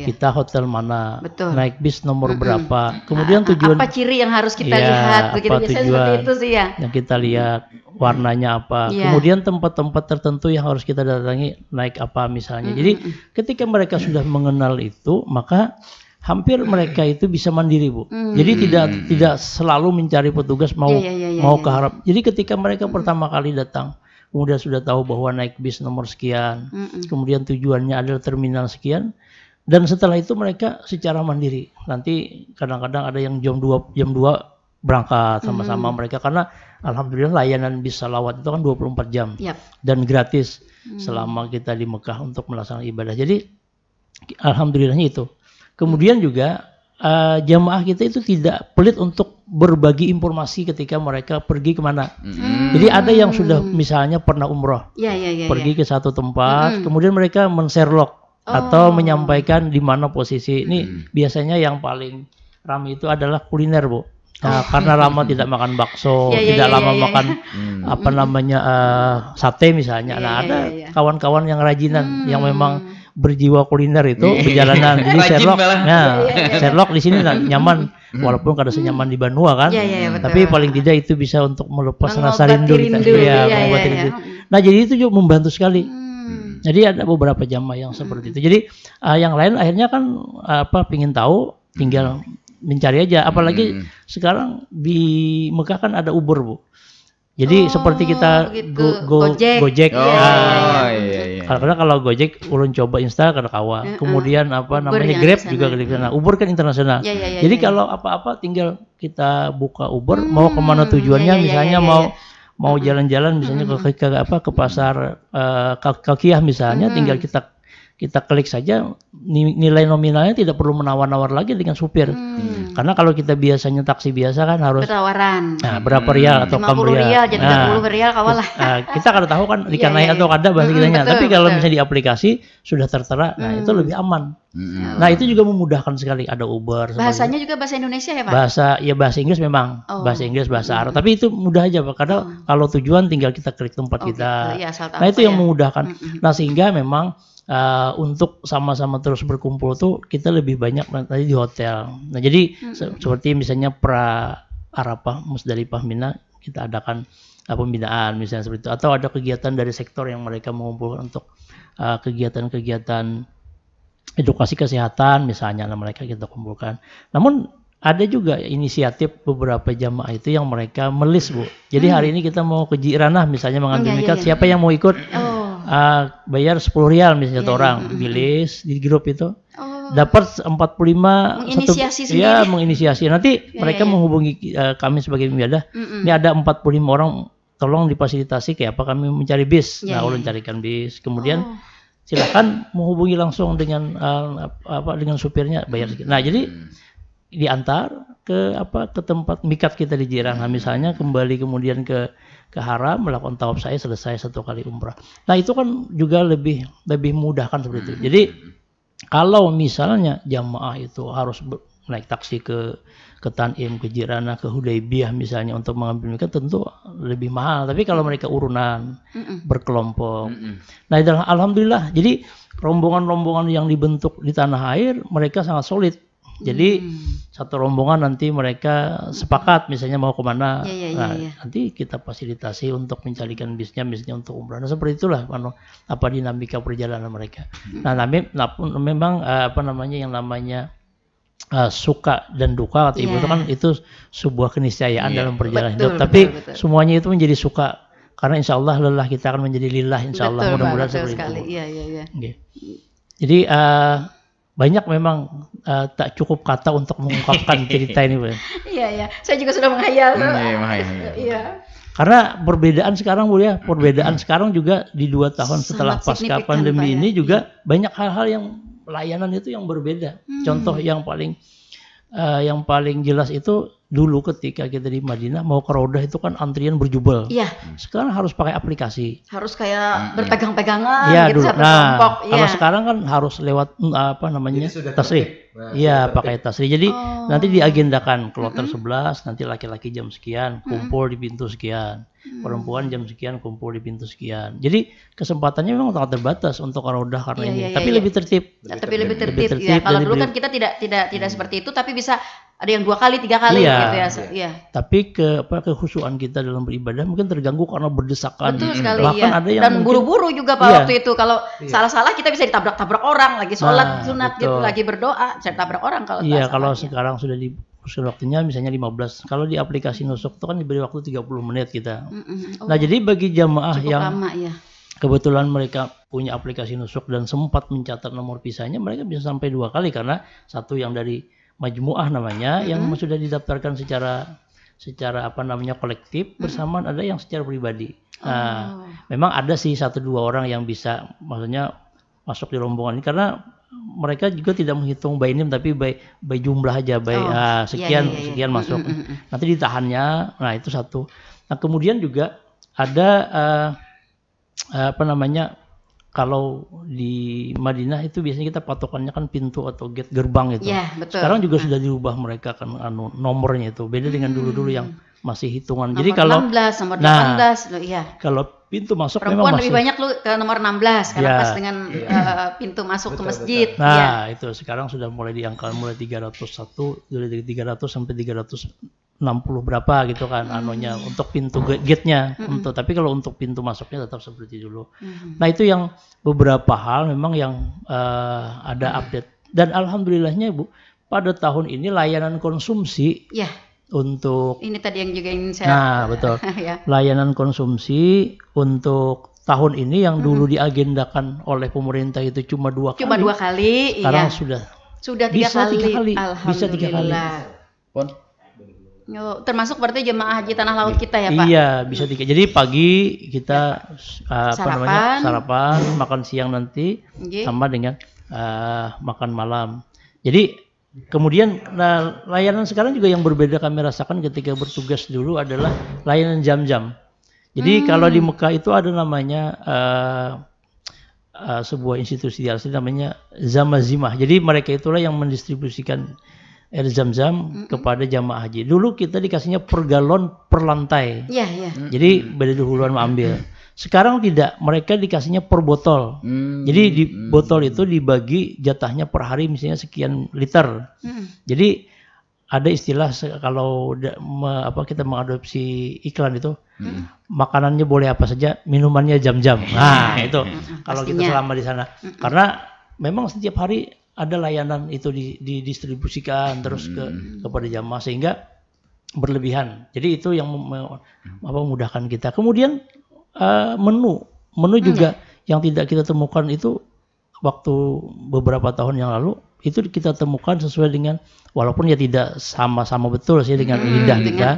kita hotel mana, naik bis nomor berapa, kemudian tujuan apa ciri yang harus kita lihat, begitu biasanya seperti itu sih ya. Yang kita lihat warnanya apa, kemudian tempat-tempat tertentu yang harus kita datangi naik apa misalnya. Jadi ketika mereka sudah mengenal itu, maka hampir mereka itu bisa mandiri, Bu. Jadi tidak selalu mencari petugas mau ke harap. Jadi ketika mereka pertama kali datang, kemudian sudah tahu bahwa naik bis nomor sekian, kemudian tujuannya adalah terminal sekian, dan setelah itu mereka secara mandiri. Nanti kadang-kadang ada yang jam 2 berangkat sama-sama mereka, karena alhamdulillah layanan bis salawat itu kan 24 jam dan gratis selama kita di Mekah untuk melaksanakan ibadah. Jadi alhamdulillahnya itu. Kemudian juga jamaah kita itu tidak pelit untuk berbagi informasi ketika mereka pergi kemana. Jadi ada yang sudah misalnya pernah umroh, pergi ke satu tempat, kemudian mereka men-sherlock atau menyampaikan di mana posisi. Ini biasanya yang paling ramai itu adalah kuliner, Bu. Nah, karena lama tidak makan bakso, tidak lama makan sate misalnya. Nah, ada kawan-kawan yang rajinan yang memang berjiwa kuliner itu perjalanan. Jadi Sherlock di sini nyaman, walaupun kada senyaman di Banua kan, tapi paling tidak itu bisa untuk melepas rasa rindu kita. Nah, jadi itu juga membantu sekali. Jadi ada beberapa jamaah yang seperti itu. Jadi yang lain akhirnya kan pingin tahu, tinggal mencari aja. Apalagi sekarang di Mekah kan ada Uber, Bu. Jadi seperti kita Gojek. Karena kalau Gojek ulun coba install kada kawa. Kemudian Grab juga kada sana. Uber kan internasional. Jadi kalau apa-apa tinggal kita buka Uber, mau kemana tujuannya, misalnya mau jalan-jalan misalnya ke pasar Kakiyah misalnya, tinggal kita klik saja, nilai nominalnya tidak perlu menawar-nawar lagi dengan supir. Karena kalau kita biasanya taksi biasa kan harus bertawaran. Nah, berapa rial atau 50 rial jadi 30 rial kawalah. Kita kada tahu kan ikan naik atau kada bahasa kitanya. Tapi kalau misalnya di aplikasi sudah tertera, nah itu lebih aman. Nah, itu juga memudahkan sekali, ada Uber. Bahasanya juga bahasa Indonesia ya, Pak? Bahasa Inggris memang. Bahasa Inggris, bahasa Arab. Tapi itu mudah aja, Pak. Karena kalau tujuan tinggal kita klik tempat kita. Nah, itu yang memudahkan. Nah, sehingga memang untuk sama-sama terus berkumpul tuh kita lebih banyak tadi di hotel. Nah, jadi seperti misalnya Arafah, Musdalifah, Mina, kita adakan pembinaan misalnya seperti itu, atau ada kegiatan dari sektor yang mereka mengumpulkan untuk kegiatan-kegiatan edukasi kesehatan misalnya, mereka kita kumpulkan. Namun ada juga inisiatif beberapa jamaah itu yang mereka melis, Bu. Jadi hari ini kita mau ke Jiranah misalnya mengambil mikat, siapa yang mau ikut? Bayar 10 rial misalnya satu orang, bilis di grup itu. Dapat 45 menginisiasi sendiri. Menginisiasi. Nanti mereka menghubungi kami sebagai Miadah. Ini ada 45 orang, tolong difasilitasi kayak apa kami mencari bis. Nah, ulun carikan bis. Kemudian silakan menghubungi langsung dengan dengan supirnya, bayar sedikit. Nah, jadi diantar ke tempat mikat kita di Jiranah misalnya, kembali kemudian ke haram, melakukan tawaf saya, selesai 1 kali umrah. Nah, itu kan juga lebih mudah kan seperti itu. Jadi kalau misalnya jamaah itu harus naik taksi ke Tanim, ke Jiranah, ke Hudaybiyah misalnya untuk mengambil mikat, tentu lebih mahal. Tapi kalau mereka urunan, berkelompok. Nah, alhamdulillah, jadi rombongan-rombongan yang dibentuk di tanah air mereka sangat solid. Jadi satu rombongan nanti mereka sepakat misalnya mau kemana, nanti kita fasilitasi untuk mencarikan bisnya misalnya untuk umrah. Nah, seperti itulah dinamika perjalanan mereka. Nah, memang yang namanya suka dan duka kata Ibu itu kan itu sebuah keniscayaan dalam perjalanan hidup. Tapi semuanya itu menjadi suka karena insya Allah lelah kita akan menjadi lillah, insya Allah mudah-mudahan seperti itu. Jadi banyak memang tak cukup kata untuk mengungkapkan cerita ini, Bu. Iya. Saya juga sudah menghayal. Iya. Karena perbedaan sekarang, Bu ya, sekarang juga di 2 tahun setelah pasca pandemi ini juga banyak hal-hal yang layanan itu yang berbeda. Contoh yang paling jelas itu dulu ketika kita di Madinah mau ke Raudah itu kan antrian berjubel. Iya. Sekarang harus pakai aplikasi. Harus kayak berpegang-pegangan gitu satu kelompok. Kalau sekarang kan harus lewat tasrih. Iya, pakai tasrih. Jadi nanti diagendakan kloter 11, nanti laki-laki jam sekian kumpul di pintu sekian. Perempuan jam sekian kumpul di pintu sekian. Jadi kesempatannya memang sangat terbatas untuk Raudah karena ini. Tapi lebih tertib. Lebih tertib. Ya, kalau dulu kan kita tidak seperti itu, tapi bisa ada yang 2 kali, 3 kali gitu ya. Iya. Tapi kekhusyuan kita dalam beribadah mungkin terganggu karena berdesakan. Betul sekali. Bahkan ada yang dan buru-buru juga Pak waktu itu. Kalau salah-salah kita bisa ditabrak-tabrak orang lagi sholat sunat gitu, lagi berdoa, bisa ditabrak orang kalau kalau sekarang sudah di waktunya misalnya 15. Kalau di aplikasi Nusuk itu kan diberi waktu 30 menit kita. Nah, jadi bagi jamaah yang kebetulan mereka punya aplikasi Nusuk dan sempat mencatat nomor pisahnya, mereka bisa sampai 2 kali karena satu yang dari Majmu'ah namanya yang sudah didaftarkan secara kolektif, bersamaan ada yang secara pribadi. Nah, memang ada sih 1-2 orang yang bisa maksudnya masuk di rombongan ini karena mereka juga tidak menghitung by name tapi by jumlah aja, sekian masuk. Nanti ditahannya. Nah, itu satu. Nah, kemudian juga ada kalau di Madinah itu biasanya kita patokannya kan pintu atau gate gerbang itu. Betul. Sekarang juga sudah diubah mereka kan nomornya itu. Beda dengan dulu-dulu yang masih hitungan. Nomor jadi kalau 16, nomor 18 kalau pintu masuk perempuan memang lebih banyak ke nomor 16 karena pas dengan pintu masuk ke masjid. Nah, itu sekarang sudah mulai diangkat mulai 301, dari 300 sampai 360 berapa gitu kan untuk pintu gate-nya. Tapi kalau untuk pintu masuknya tetap seperti dulu. Nah, itu yang beberapa hal memang yang ada update. Dan alhamdulillahnya Bu, pada tahun ini layanan konsumsi untuk ini tadi yang juga ingin saya betul. Layanan konsumsi untuk tahun ini yang dulu diagendakan oleh pemerintah itu cuma 2 kali. Cuma 2 kali. Sekarang sudah 3 kali. Bisa 3 kali. Termasuk berarti jemaah haji tanah laut kita ya Pak? Iya, bisa 3. Jadi pagi kita sarapan, makan siang nanti sama dengan makan malam. Jadi kemudian layanan sekarang juga yang berbeda kami rasakan ketika bertugas dulu adalah layanan jam-jam. Jadi kalau di Mekah itu ada namanya sebuah institusi di Al-Sini namanya Zamazimah. Jadi mereka itulah yang mendistribusikan air zam-zam kepada jamaah haji. Dulu kita dikasihnya per galon per lantai. Jadi beda duluan ambil. Sekarang tidak, mereka dikasihnya per botol. Jadi di botol itu dibagi jatahnya per hari misalnya sekian liter. Jadi ada istilah kalau kita mengadopsi iklan itu, makanannya boleh apa saja, minumannya jam-jam. Nah, itu kalau kita selama di sana. Karena memang setiap hari ada layanan itu didistribusikan terus kepada jamaah sehingga berlebihan. Jadi itu yang memudahkan kita. Kemudian menu juga yang tidak kita temukan itu waktu beberapa tahun yang lalu itu kita temukan sesuai dengan, walaupun ya tidak sama-sama betul sih dengan lidah kita,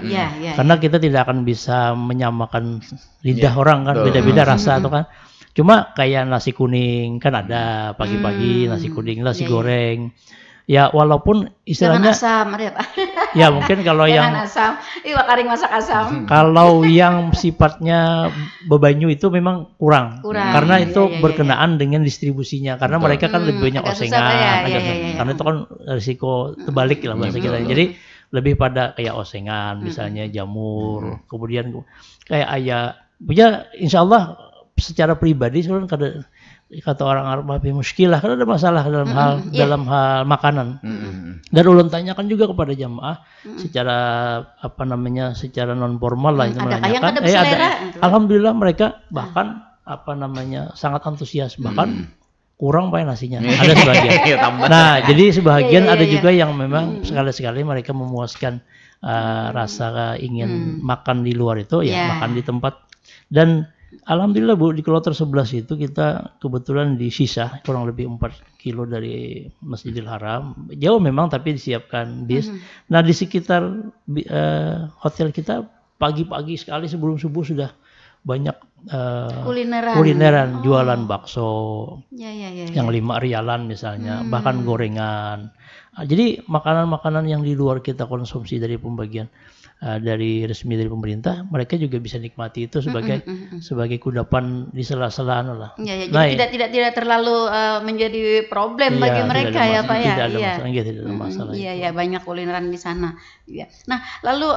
karena kita tidak akan bisa menyamakan lidah orang kan, beda-beda rasa tuh kan. Cuma kayak nasi kuning kan ada pagi-pagi nasi kuning, nasi goreng. Ya walaupun istilahnya asam, ya mungkin kalau yang asam, karing masak asam. Kalau yang sifatnya bebanyu itu memang kurang. Karena itu berkenaan dengan distribusinya. Karena mereka kan lebih banyak osengan, karena itu kan risiko terbalik lah bahasa kita. Jadi lebih pada kayak osengan, misalnya jamur, kemudian kayak punya insya Allah secara pribadi sebenarnya kata orang Arab lebih muskilah karena ada masalah dalam hal makanan. Dan ulun tanyakan juga kepada jamaah secara secara non formal lah itu menanyakan. Alhamdulillah mereka bahkan sangat antusias, bahkan kurang pakai nasinya. Ada sebagian. Nah, jadi sebagian ada juga yang memang sekali-sekali mereka memuaskan rasa ingin makan di luar itu makan di tempat. Dan alhamdulillah Bu, di kloter 11 itu kita kebetulan di Sisa, kurang lebih 4 kilo dari Masjidil Haram. Jauh memang tapi disiapkan bis. Nah di sekitar hotel kita pagi-pagi sekali sebelum subuh sudah banyak kulineran, jualan bakso yang 5 rialan misalnya, bahkan gorengan. Jadi makanan-makanan yang di luar kita konsumsi dari pembagian dari resmi dari pemerintah, mereka juga bisa nikmati itu sebagai kudapan di sela-sela lah. Jadi tidak terlalu menjadi problem bagi mereka ya Pak ya. Tidak ada masalah. Iya, banyak kulineran di sana. Nah, lalu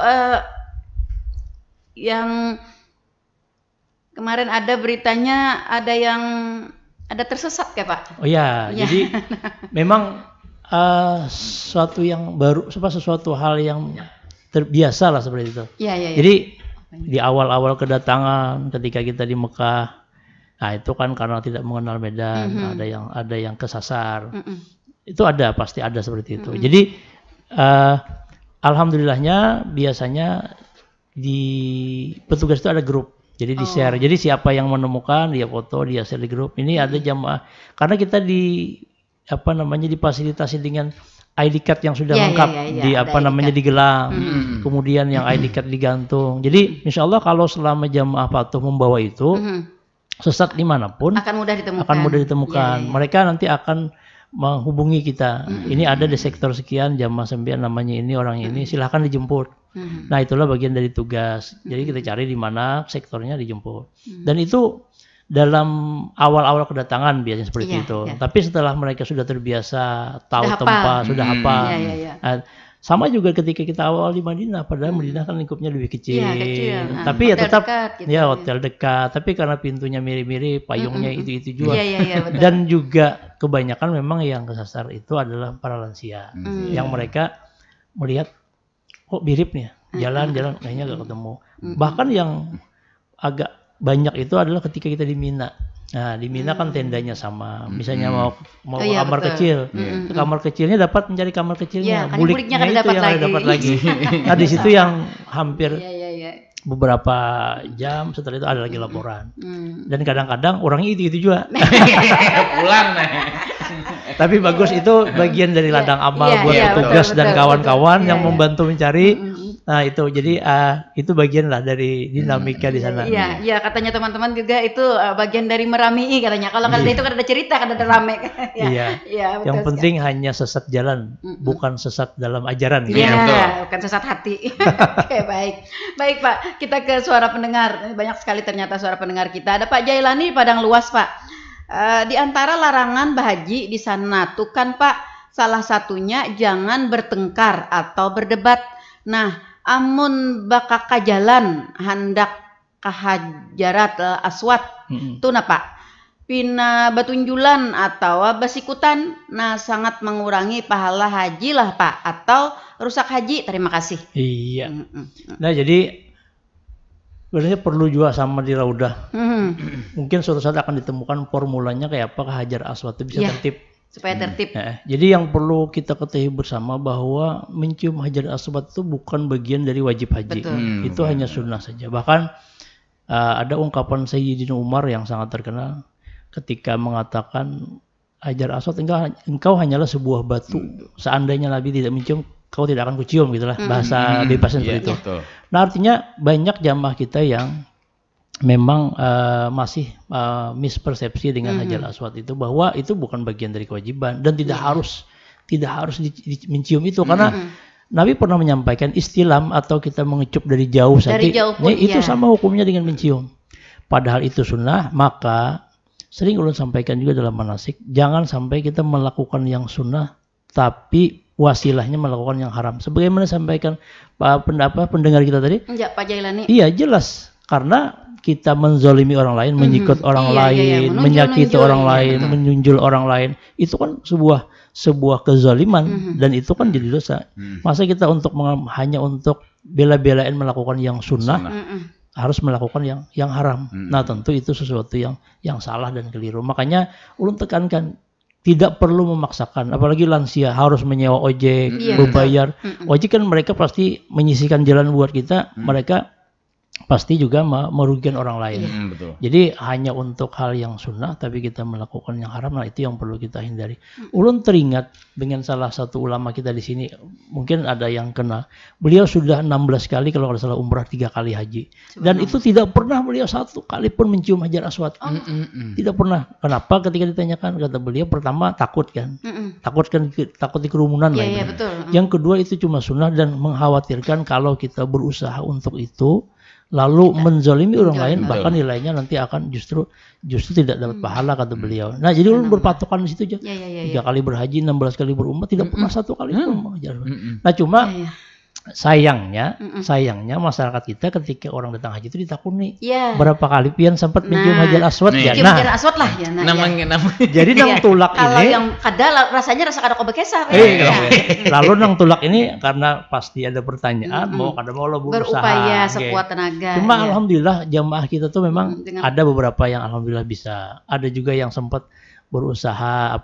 yang kemarin ada beritanya ada tersesat ya Pak? Oh iya, jadi memang sesuatu yang baru, sesuatu hal yang terbiasa lah seperti itu. Jadi di awal-awal kedatangan ketika kita di Mekah, nah itu kan karena tidak mengenal medan, ada yang kesasar. Itu pasti ada seperti itu. Jadi alhamdulillahnya biasanya di petugas itu ada grup. Jadi di share. Jadi siapa yang menemukan dia foto, dia share di grup. Ini ada jamaah karena kita difasilitasi dengan ID card yang sudah lengkap digelang, kemudian yang ID card digantung. Jadi insya Allah kalau selama jamaah patuh membawa itu, sesat dimanapun akan mudah ditemukan. Mereka nanti akan menghubungi kita. Ini ada di sektor sekian, jamaah 9 namanya ini, orang ini, silahkan dijemput. Nah itulah bagian dari tugas. Jadi kita cari di mana sektornya, dijemput. Dan itu dalam awal-awal kedatangan biasanya seperti itu. Tapi setelah mereka sudah terbiasa tahu tempat, sudah hafal. Sama juga ketika kita awal di Madinah, padahal Madinah kan lingkupnya lebih kecil. Tapi ya tetap dekat, gitu. Hotel dekat. Tapi karena pintunya mirip-mirip, payungnya itu juga. Dan juga kebanyakan memang yang kesasar itu adalah para lansia, yang mereka melihat kok mirip nih, jalan-jalan kayaknya gak ketemu. Bahkan yang agak banyak itu adalah ketika kita di Mina. Nah, di Mina kan tendanya sama. Misalnya mau kamar kecil, ke kamar kecilnya dapat mencari kamar kecilnya. Buliknya itu yang dapat lagi. Nah, di situ yang hampir beberapa jam setelah itu ada lagi laporan. Dan kadang-kadang orangnya itu juga. Pulang nih. Tapi bagus, itu bagian dari ladang amal buat petugas dan kawan-kawan yang membantu mencari. Nah itu jadi itu bagian lah dari dinamika di sana. Iya, katanya teman-teman juga itu bagian dari meramii katanya. Kalau itu kan ada cerita, kan ada rame. Yang penting hanya sesat jalan, bukan sesat dalam ajaran. Bukan sesat hati. Oke, baik Pak. Kita ke suara pendengar. Banyak sekali ternyata suara pendengar kita. Ada Pak Jailani Padang Luas Pak. Di antara larangan bahaji di sana tuh kan Pak, salah satunya jangan bertengkar atau berdebat. Nah, amun bakaka jalan hendak kahajarat aswat tuh Pak, pina batunjulan atau basikutan, nah sangat mengurangi pahala haji lah Pak, atau rusak haji. Terima kasih. Iya. Nah jadi sebenarnya perlu juga sama di Raudah. Mungkin suatu saat akan ditemukan formulanya kayak apa hajar aswat itu bisa tertib. supaya tertib. Jadi yang perlu kita ketahui bersama bahwa mencium Hajar Aswad itu bukan bagian dari wajib haji. Itu hanya sunnah saja. Bahkan ada ungkapan Sayyidina Umar yang sangat terkenal ketika mengatakan Hajar Aswad engkau hanyalah sebuah batu. Seandainya Nabi tidak mencium, kau tidak akan kucium, gitulah bahasa bebasnya seperti itu. Nah, artinya banyak jamaah kita yang memang masih mispersepsi dengan Hajar Aswad itu, bahwa itu bukan bagian dari kewajiban dan tidak harus mencium itu, karena Nabi pernah menyampaikan istilam atau kita mengecup dari jauh saja itu sama hukumnya dengan mencium. Padahal itu sunnah. Maka sering ulun sampaikan juga dalam manasik, jangan sampai kita melakukan yang sunnah tapi wasilahnya melakukan yang haram. Sebagaimana sampaikan pendengar kita tadi. Pak Jailani. Iya, jelas. Karena kita menzalimi orang lain, menyikut orang lain, menyakiti orang lain, menunjul orang lain, itu kan sebuah kezaliman dan itu kan jadi dosa. Masa kita hanya untuk bela-belain melakukan yang sunnah, harus melakukan yang haram. Nah, tentu itu sesuatu yang salah dan keliru. Makanya ulun tekankan, tidak perlu memaksakan, apalagi lansia harus menyewa ojek, berbayar. Ojek kan mereka pasti menyisihkan jalan buat kita, mereka pasti juga merugikan orang lain. Betul. Jadi hanya untuk hal yang sunnah tapi kita melakukan yang haram, nah itu yang perlu kita hindari. Ulun teringat dengan salah satu ulama kita di sini, mungkin ada yang kenal. Beliau sudah 16 kali kalau tidak salah umrah, 3 kali haji. Dan itu tidak pernah beliau satu kali pun mencium Hajar Aswad. Tidak pernah. Kenapa? Ketika ditanyakan, kata beliau, pertama takut kan. Takut di kerumunan lah. Betul. Yang kedua itu cuma sunnah dan mengkhawatirkan kalau kita berusaha untuk itu lalu menzalimi orang lain, bahkan nilainya nanti akan justru tidak dapat pahala, kata beliau. Nah, jadi ulun berpatokan di situ aja. 3 kali berhaji, 16 kali berumrah, tidak pernah satu kali pun. Nah, cuma sayangnya masyarakat kita ketika orang datang haji itu ditakuni. Berapa kali pian sempat mencium Hajar Aswad ya. Nah, Hajar Aswad lah ya. Namanya. Jadi nang tulak kalau ini yang rasanya rasa kada kobekesa. Lalu nang tulak ini karena pasti ada pertanyaan, mau kada mau lo berusaha berupaya sekuat tenaga. Cuma alhamdulillah jamaah kita tuh memang ada beberapa yang alhamdulillah bisa. Ada juga yang sempat berusaha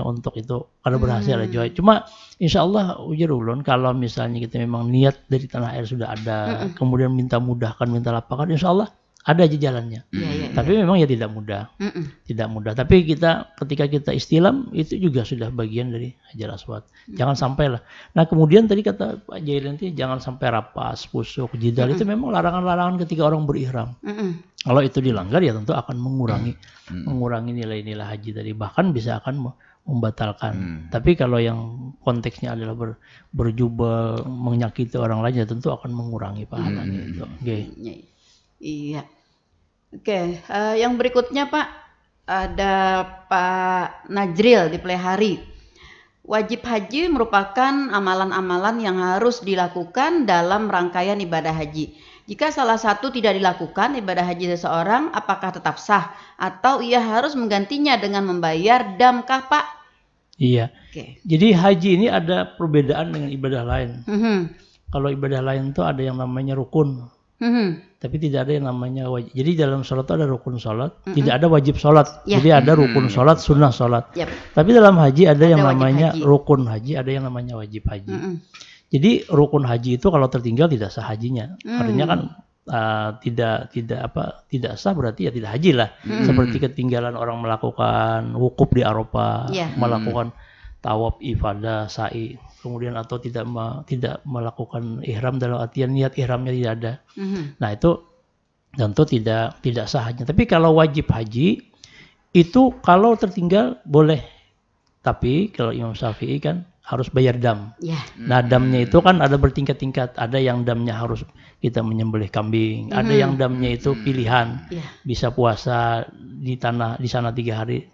untuk itu karena berhasil ada juga. Cuma insya Allah ujar ulun, kalau misalnya kita memang niat dari tanah air sudah ada, kemudian minta mudahkan, minta lapangkan, insya Allah ada aja jalannya. Tapi memang ya tidak mudah. Tidak mudah. Tapi ketika kita istilam itu juga sudah bagian dari Hajar Aswad. Jangan sampai lah. Nah, kemudian tadi kata Pak Jailan itu jangan sampai rapas, pusuk, jidal, itu memang larangan-larangan ketika orang berihram. Kalau itu dilanggar ya tentu akan mengurangi nilai-nilai haji tadi, bahkan bisa akan membatalkan. Tapi kalau yang konteksnya adalah berjubel, menyakiti orang lain ya tentu akan mengurangi pahalanya itu. Iya. Oke, yang berikutnya Pak, ada Pak Najril di Plehari. Wajib haji merupakan amalan-amalan yang harus dilakukan dalam rangkaian ibadah haji. Jika salah satu tidak dilakukan ibadah haji seseorang, apakah tetap sah atau ia harus menggantinya dengan membayar damkah, Pak? Iya. Jadi haji ini ada perbedaan dengan ibadah lain. Kalau ibadah lain itu ada yang namanya rukun. Tapi tidak ada yang namanya wajib. Jadi dalam sholat itu ada rukun sholat, tidak ada wajib sholat. Jadi ada rukun sholat, sunnah sholat. Tapi dalam haji ada yang namanya rukun haji, ada yang namanya wajib haji. Jadi rukun haji itu kalau tertinggal tidak sah hajinya. Artinya kan tidak sah, berarti ya tidak haji lah. Seperti ketinggalan orang melakukan wukuf di Arafah, melakukan tawaf ifadah, sa'i, kemudian atau tidak melakukan ihram dalam artian niat ihramnya tidak ada. Nah, itu tentu tidak sah hajinya. Tapi kalau wajib haji itu kalau tertinggal boleh. Tapi kalau Imam Syafi'i kan harus bayar dam. Nah, damnya itu kan ada bertingkat-tingkat. Ada yang damnya harus kita menyembelih kambing, ada yang damnya itu pilihan. Bisa puasa di sana 3 hari,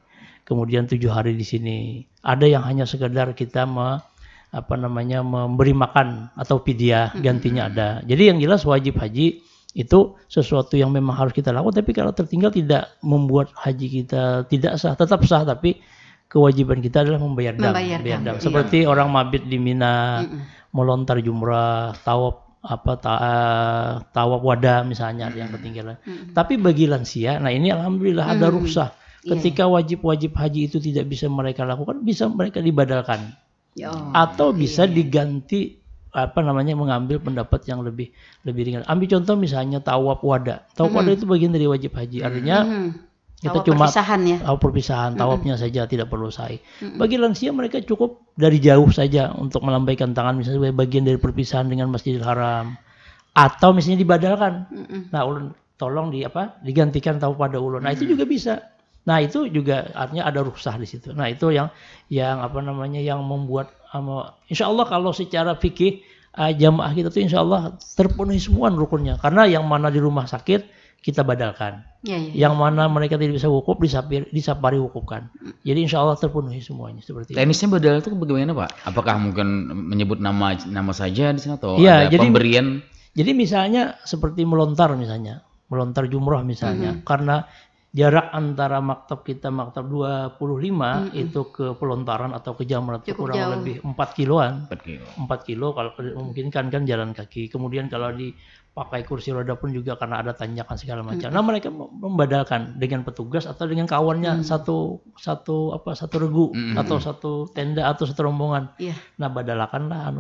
kemudian 7 hari di sini. Ada yang hanya sekedar kita memberi makan atau fidyah, gantinya ada. Jadi yang jelas wajib haji itu sesuatu yang memang harus kita lakukan. Tapi kalau tertinggal tidak membuat haji kita tidak sah, tetap sah, tapi kewajiban kita adalah membayar dam. Seperti orang mabit di Mina, melontar jumrah, tawaf wada misalnya, ada yang ketinggalan. Tapi bagi lansia, nah ini alhamdulillah ada rukhsah. ketika wajib-wajib haji itu tidak bisa mereka lakukan, bisa mereka dibadalkan. Atau bisa diganti mengambil pendapat yang lebih ringan. Ambil contoh misalnya tawaf wada. Tawaf wada itu bagian dari wajib haji. Artinya kita cuma perpisahan, tawafnya saja, tidak perlu sa'i. Bagi lansia mereka cukup dari jauh saja untuk melambaikan tangan misalnya sebagai bagian dari perpisahan dengan Masjidil Haram. Atau misalnya dibadalkan. Nah, ulun tolong digantikan tawaf pada ulun. Nah, itu juga bisa. Nah, itu juga artinya ada rukhsah di situ. Nah, itu yang membuat insya Allah kalau secara fikih jamaah kita tuh insya Allah terpenuhi semua rukunnya. Karena yang mana di rumah sakit kita badalkan. Yang mana mereka tidak bisa wukuf disapari wukufkan. Jadi insya Allah terpenuhi semuanya seperti itu. Teknisnya badal itu bagaimana, Pak? Apakah mungkin menyebut nama saja di sana atau ada pemberian? Jadi misalnya seperti melontar jumrah misalnya, karena jarak antara maktab kita maktab 25 itu ke pelontaran atau ke jamrat itu kurang lebih 4 kiloan. 4 kilo kalau memungkinkan kan jalan kaki. Kemudian kalau dipakai kursi roda pun juga karena ada tanjakan segala macam. Nah, mereka membadalkan dengan petugas atau dengan kawannya satu regu atau satu tenda atau satu rombongan. Nah, badalakanlah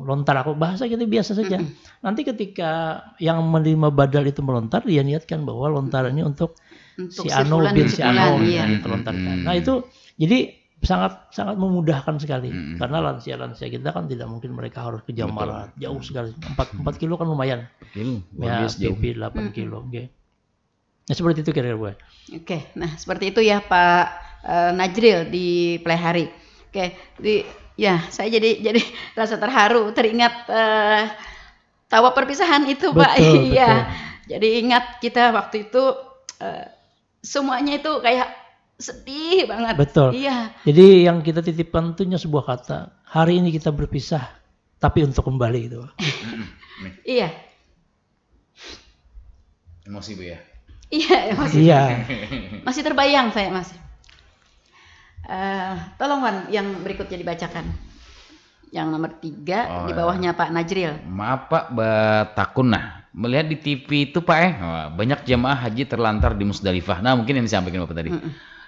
lontar, aku bahasa kita biasa saja. Nanti ketika yang menerima badal itu melontar, dia niatkan bahwa lontaran ini untuk si Anu bin si Anu terlontarkan. Nah, itu jadi sangat memudahkan sekali karena lansia kita kan tidak mungkin mereka harus ke Jamarat jauh sekali, 4 kilo kan lumayan. PP 8 kilo. Nah, seperti itu kira-kira Bu. Nah seperti itu ya Pak Najril di Plehari. Saya jadi rasa terharu teringat tawa perpisahan itu Pak. Jadi ingat kita waktu itu semuanya itu kayak sedih banget. Betul. Jadi yang kita titipkan tentunya sebuah kata. Hari ini kita berpisah, tapi untuk kembali itu. Emosi Bu ya. Emosi. Masih terbayang saya masih. Tolong Wan, yang berikutnya dibacakan. Yang nomor 3 di bawahnya Pak Najril. Maaf Pak, Batakun. Melihat di TV itu Pak banyak jamaah haji terlantar di Musdalifah. Nah, mungkin yang disampaikan Bapak tadi.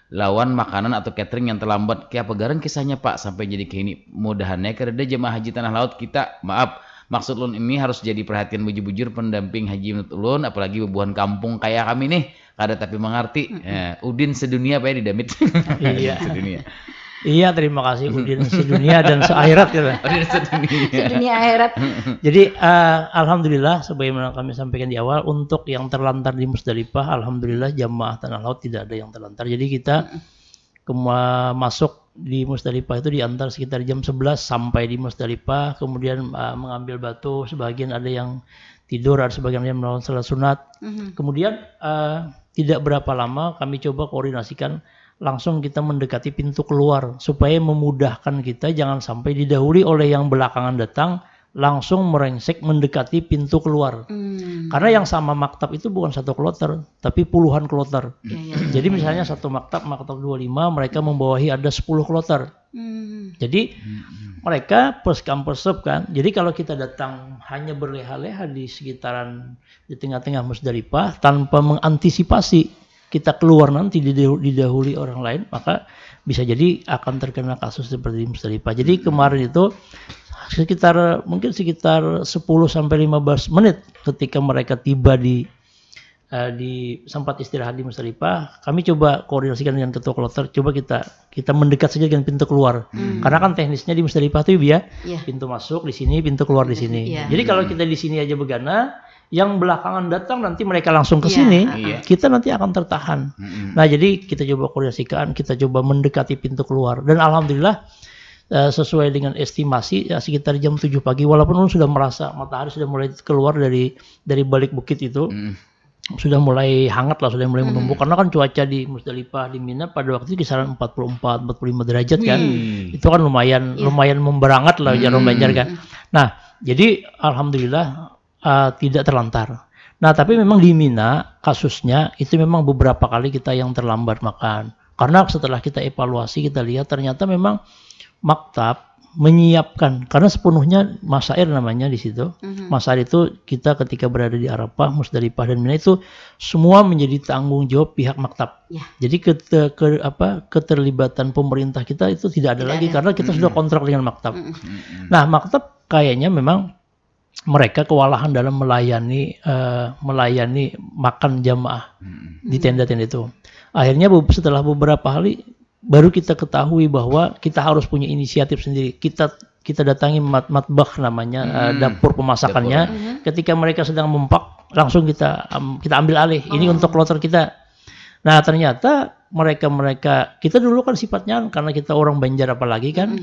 Lawan makanan atau catering yang terlambat. Kayak pegaran kisahnya Pak sampai jadi kayak ini. Mudahannya kereda jamaah haji tanah laut kita. Maaf, maksud ulun ini harus jadi perhatian bujur-bujur pendamping haji menurut ulun, apalagi bebuhan kampung kayak kami nih. Kada tapi mengerti. Udin sedunia Pak didamit. Sedunia. Iya, terima kasih Udin sedunia dan seakhirat gitu. Sedunia akhirat. Jadi alhamdulillah sebagaimana kami sampaikan di awal, untuk yang terlantar di Musdalifah alhamdulillah jamaah tanah laut tidak ada yang terlantar. Jadi kita masuk di Musdalifah itu diantar sekitar jam 11 sampai di Musdalifah, kemudian mengambil batu, sebagian ada yang tidur, ada sebagian yang melakukan salat sunat. Kemudian tidak berapa lama kami coba koordinasikan, langsung kita mendekati pintu keluar supaya memudahkan kita, jangan sampai didahului oleh yang belakangan datang langsung merengsek mendekati pintu keluar. Karena yang sama maktab itu bukan satu kloter tapi puluhan kloter. Jadi misalnya satu maktab 25 mereka membawahi ada 10 kloter. Jadi mereka perskam-persep kan. Jadi kalau kita datang hanya berleha-leha di sekitaran di tengah-tengah Musdalifah tanpa mengantisipasi kita keluar nanti didahului orang lain, maka bisa jadi akan terkena kasus seperti Musdalifah. Jadi kemarin itu sekitar 10 sampai 15 menit ketika mereka tiba di sempat istirahat di Musdalifah, kami coba koordinasikan dengan ketua kloter, coba kita mendekat saja dengan pintu keluar. Karena kan teknisnya di Musdalifah itu pintu masuk di sini, pintu keluar di sini. Jadi kalau kita di sini aja begana, yang belakangan datang nanti mereka langsung ke sini, kita nanti akan tertahan. Nah, jadi kita coba koordinasikan, kita coba mendekati pintu keluar, dan alhamdulillah sesuai dengan estimasi sekitar jam 7 pagi, walaupun sudah merasa matahari sudah mulai keluar dari balik bukit itu, sudah mulai hangat lah, sudah mulai menumbuk, karena kan cuaca di Musdalifah di Mina pada waktu itu kisaran 44-45 derajat kan. Itu kan lumayan memberangat lah jarum Banjar kan. Nah, jadi alhamdulillah tidak terlantar. Nah, tapi memang di Mina kasusnya itu memang beberapa kali kita yang terlambat makan. Karena setelah kita evaluasi, kita lihat ternyata memang maktab menyiapkan, karena sepenuhnya Masyair namanya di situ. Masyair itu kita ketika berada di Arafah, Musdalifah dan Mina itu semua menjadi tanggung jawab pihak maktab. Jadi keterlibatan pemerintah kita itu tidak ada lagi karena kita sudah kontrak dengan maktab. Nah, maktab kayaknya memang mereka kewalahan dalam melayani makan jamaah di tenda-tenda itu. Akhirnya setelah beberapa hari baru kita ketahui bahwa kita harus punya inisiatif sendiri. Kita datangi matbakh namanya, dapur pemasakannya. Ketika mereka sedang mempak, langsung kita ambil alih. Ini untuk kloter kita. Nah, ternyata mereka kita dulu kan sifatnya karena kita orang Banjar apalagi kan.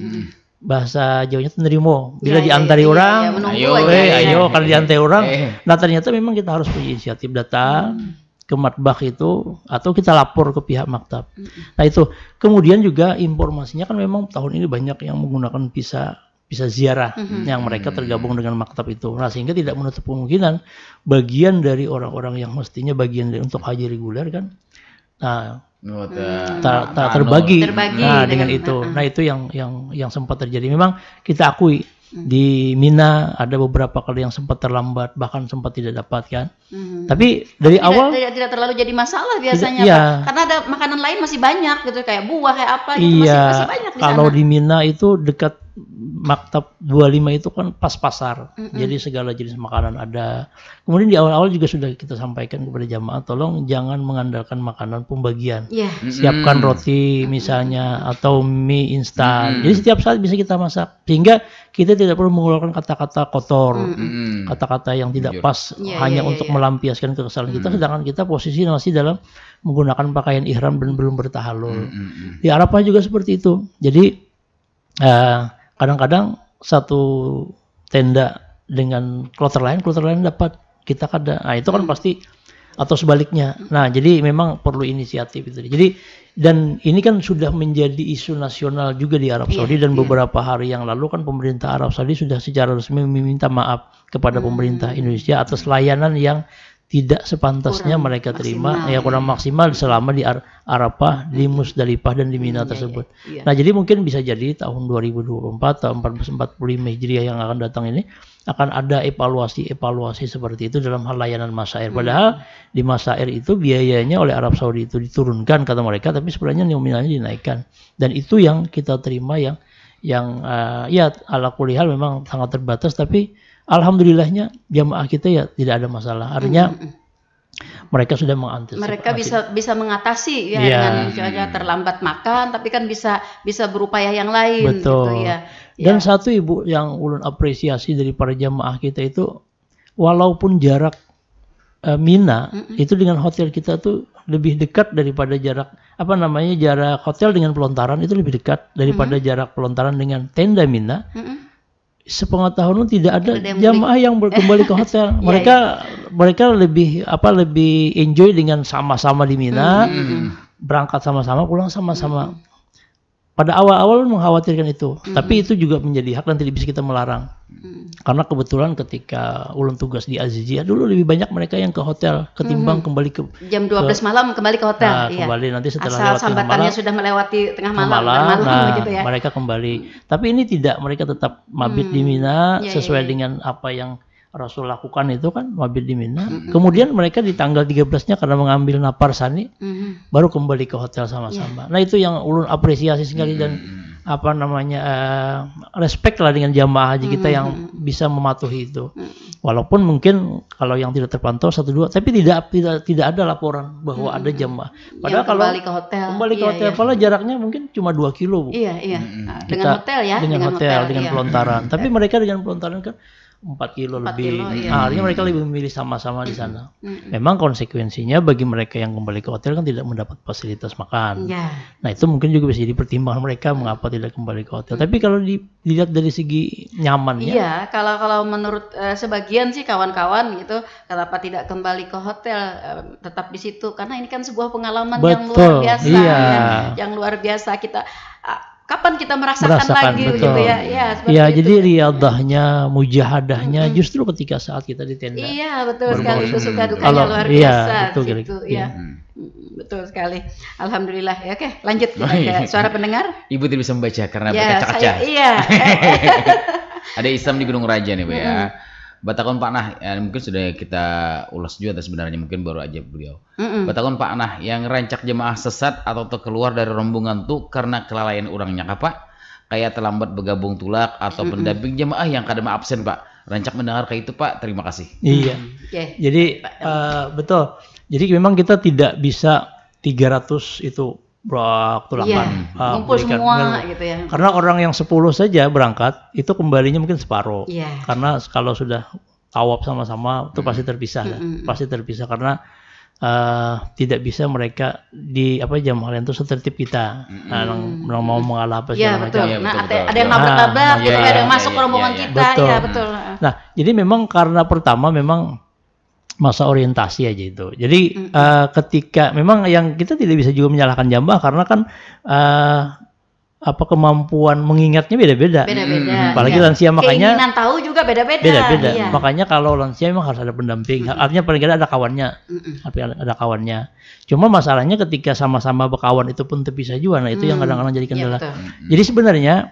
Bahasa Jawanya nerimo. Bila diantari orang, ayo kalau diantari orang. Nah, ternyata memang kita harus punya inisiatif datang ke matbah itu atau kita lapor ke pihak maktab. Nah, itu kemudian juga informasinya kan memang tahun ini banyak yang menggunakan visa ziarah yang mereka tergabung dengan maktab itu. Nah, sehingga tidak menutup kemungkinan bagian dari orang-orang yang mestinya bagian dari untuk haji reguler kan. Nah, terbagi. Nah, dengan itu. Nah, itu yang sempat terjadi. Memang kita akui di Mina ada beberapa kali yang sempat terlambat, bahkan sempat tidak dapat kan. Tapi dari awal tidak terlalu jadi masalah biasanya, Pak. Karena ada makanan lain masih banyak gitu, kayak buah kayak apa gitu, masih banyak di kalau sana. di Mina itu dekat Maktab 25 itu kan pas pasar. Jadi segala jenis makanan ada. Kemudian di awal-awal juga sudah kita sampaikan kepada jamaah, tolong jangan mengandalkan makanan pembagian. Siapkan roti misalnya atau mie instan. Jadi setiap saat bisa kita masak sehingga kita tidak perlu mengeluarkan kata-kata kotor, kata-kata yang tidak pas hanya untuk melampiaskan kekesalan kita, sedangkan kita posisi masih dalam menggunakan pakaian ihram dan belum bertahalul. Di Arafah juga seperti itu. Jadi kadang-kadang satu tenda dengan kloter lain dapat kita kada. Nah, itu kan pasti atau sebaliknya. Nah, jadi memang perlu inisiatif itu. Jadi dan ini kan sudah menjadi isu nasional juga di Arab Saudi dan beberapa hari yang lalu kan pemerintah Arab Saudi sudah secara resmi meminta maaf kepada pemerintah Indonesia atas layanan yang tidak sepantasnya mereka terima, kurang maksimal selama di Arafah, di Musdalifah dan di Mina tersebut. Nah, jadi mungkin bisa jadi tahun 2024 atau 1445 Hijriah yang akan datang ini akan ada evaluasi seperti itu dalam hal layanan masyair. Padahal di masyair itu biayanya oleh Arab Saudi itu diturunkan kata mereka, tapi sebenarnya nominalnya dinaikkan. Dan itu yang kita terima yang ala kulihal memang sangat terbatas, tapi alhamdulillahnya jamaah kita ya tidak ada masalah. Artinya mereka sudah mengantisipasi. Mereka bisa mengatasi dengan misalnya terlambat makan, tapi kan bisa berupaya yang lain. Betul. Gitu, ya. Dan satu Ibu yang ulun apresiasi dari para jamaah kita itu, walaupun jarak Mina itu dengan hotel kita tuh lebih dekat daripada jarak jarak hotel dengan pelontaran itu lebih dekat daripada jarak pelontaran dengan tenda Mina. Sepengetahuan tidak ada jamaah yang kembali ke hotel. Mereka lebih enjoy dengan sama-sama di Mina, berangkat sama-sama, pulang sama-sama. Pada awal-awal mengkhawatirkan itu, tapi itu juga menjadi hak dan tidak bisa kita melarang. Karena kebetulan ketika ulun tugas di Aziziyah dulu lebih banyak mereka yang ke hotel ketimbang kembali ke jam 12 malam kembali ke hotel. Nah, kembali nanti setelah asal sambatannya sudah melewati tengah malam gitu ya. Mereka kembali. Tapi ini tidak, mereka tetap mabit di Mina sesuai dengan apa yang Rasul lakukan itu kan, mabit di Mina. Kemudian mereka di tanggal 13-nya karena mengambil napar sani baru kembali ke hotel sama-sama. Nah, itu yang ulun apresiasi sekali dan respect lah dengan jamaah haji kita yang bisa mematuhi itu. Walaupun mungkin kalau yang tidak terpantau 1-2, tapi tidak ada laporan bahwa ada jamaah. Padahal yang kembali ke hotel. Kembali ke hotel, padahal jaraknya mungkin cuma 2 kilo, Bu. Dengan hotel ya. Dengan hotel, dengan pelontaran. Tapi mereka dengan pelontaran kan 4 kilo lebih. Artinya mereka lebih memilih sama-sama di sana. Memang konsekuensinya bagi mereka yang kembali ke hotel kan tidak mendapat fasilitas makan. Nah, itu mungkin juga bisa jadi pertimbangan mereka mengapa tidak kembali ke hotel. Tapi kalau dilihat dari segi nyamannya. Iya, kalau menurut sebagian sih kawan-kawan gitu, kenapa tidak kembali ke hotel, tetap di situ karena ini kan sebuah pengalaman yang luar biasa. Yang luar biasa kita. Kapan kita merasakan lagi betul. gitu ya? Ya, jadi riyadahnya, mujahadahnya justru ketika saat kita di tenda. Iya, betul sekali, itu suka dukanya luar biasa. Betul, gitu, ya. Betul sekali. Alhamdulillah. Ya, oke, lanjut kita ke suara pendengar. Ibu tidak bisa membaca karena Ya, berkaca-kaca. iya. Ada Islam di Gunung Raja nih, Bu ya. Batakon Pak Nah, ya, mungkin sudah kita ulas juga sebenarnya, mungkin baru aja beliau. Batakon Pak Nah, yang rancak jemaah sesat atau keluar dari rombongan tuh karena kelalaian orangnya apa? Kayak terlambat bergabung tulak atau pendamping jemaah yang kadang absen, Pak. Rancak mendengar kayak itu, Pak. Terima kasih. Iya. Jadi betul. Jadi memang kita tidak bisa 300 itu waktu ngumpul semua gitu ya. Karena orang yang 10 saja berangkat itu kembalinya mungkin separuh. Karena kalau sudah tawaf sama-sama itu pasti terpisah, pasti terpisah karena tidak bisa mereka di jamaah lain itu setertib kita. Yang mau mengalah apa segala macam. Ada yang nabrak-nabrak, ada yang masuk ke rombongan kita. Iya, betul. Nah, jadi memang karena pertama memang masa orientasi aja itu. Jadi ketika memang yang kita tidak bisa juga menyalahkan jamaah karena kan kemampuan mengingatnya beda-beda. Apalagi lansia, makanya keinginan tahu juga beda-beda. Iya. Makanya kalau lansia memang harus ada pendamping. Artinya paling tidak ada kawannya. Ada kawannya. Cuma masalahnya ketika sama-sama berkawan itu pun terpisah juga. Nah, itu yang kadang-kadang jadi kendala. Jadi sebenarnya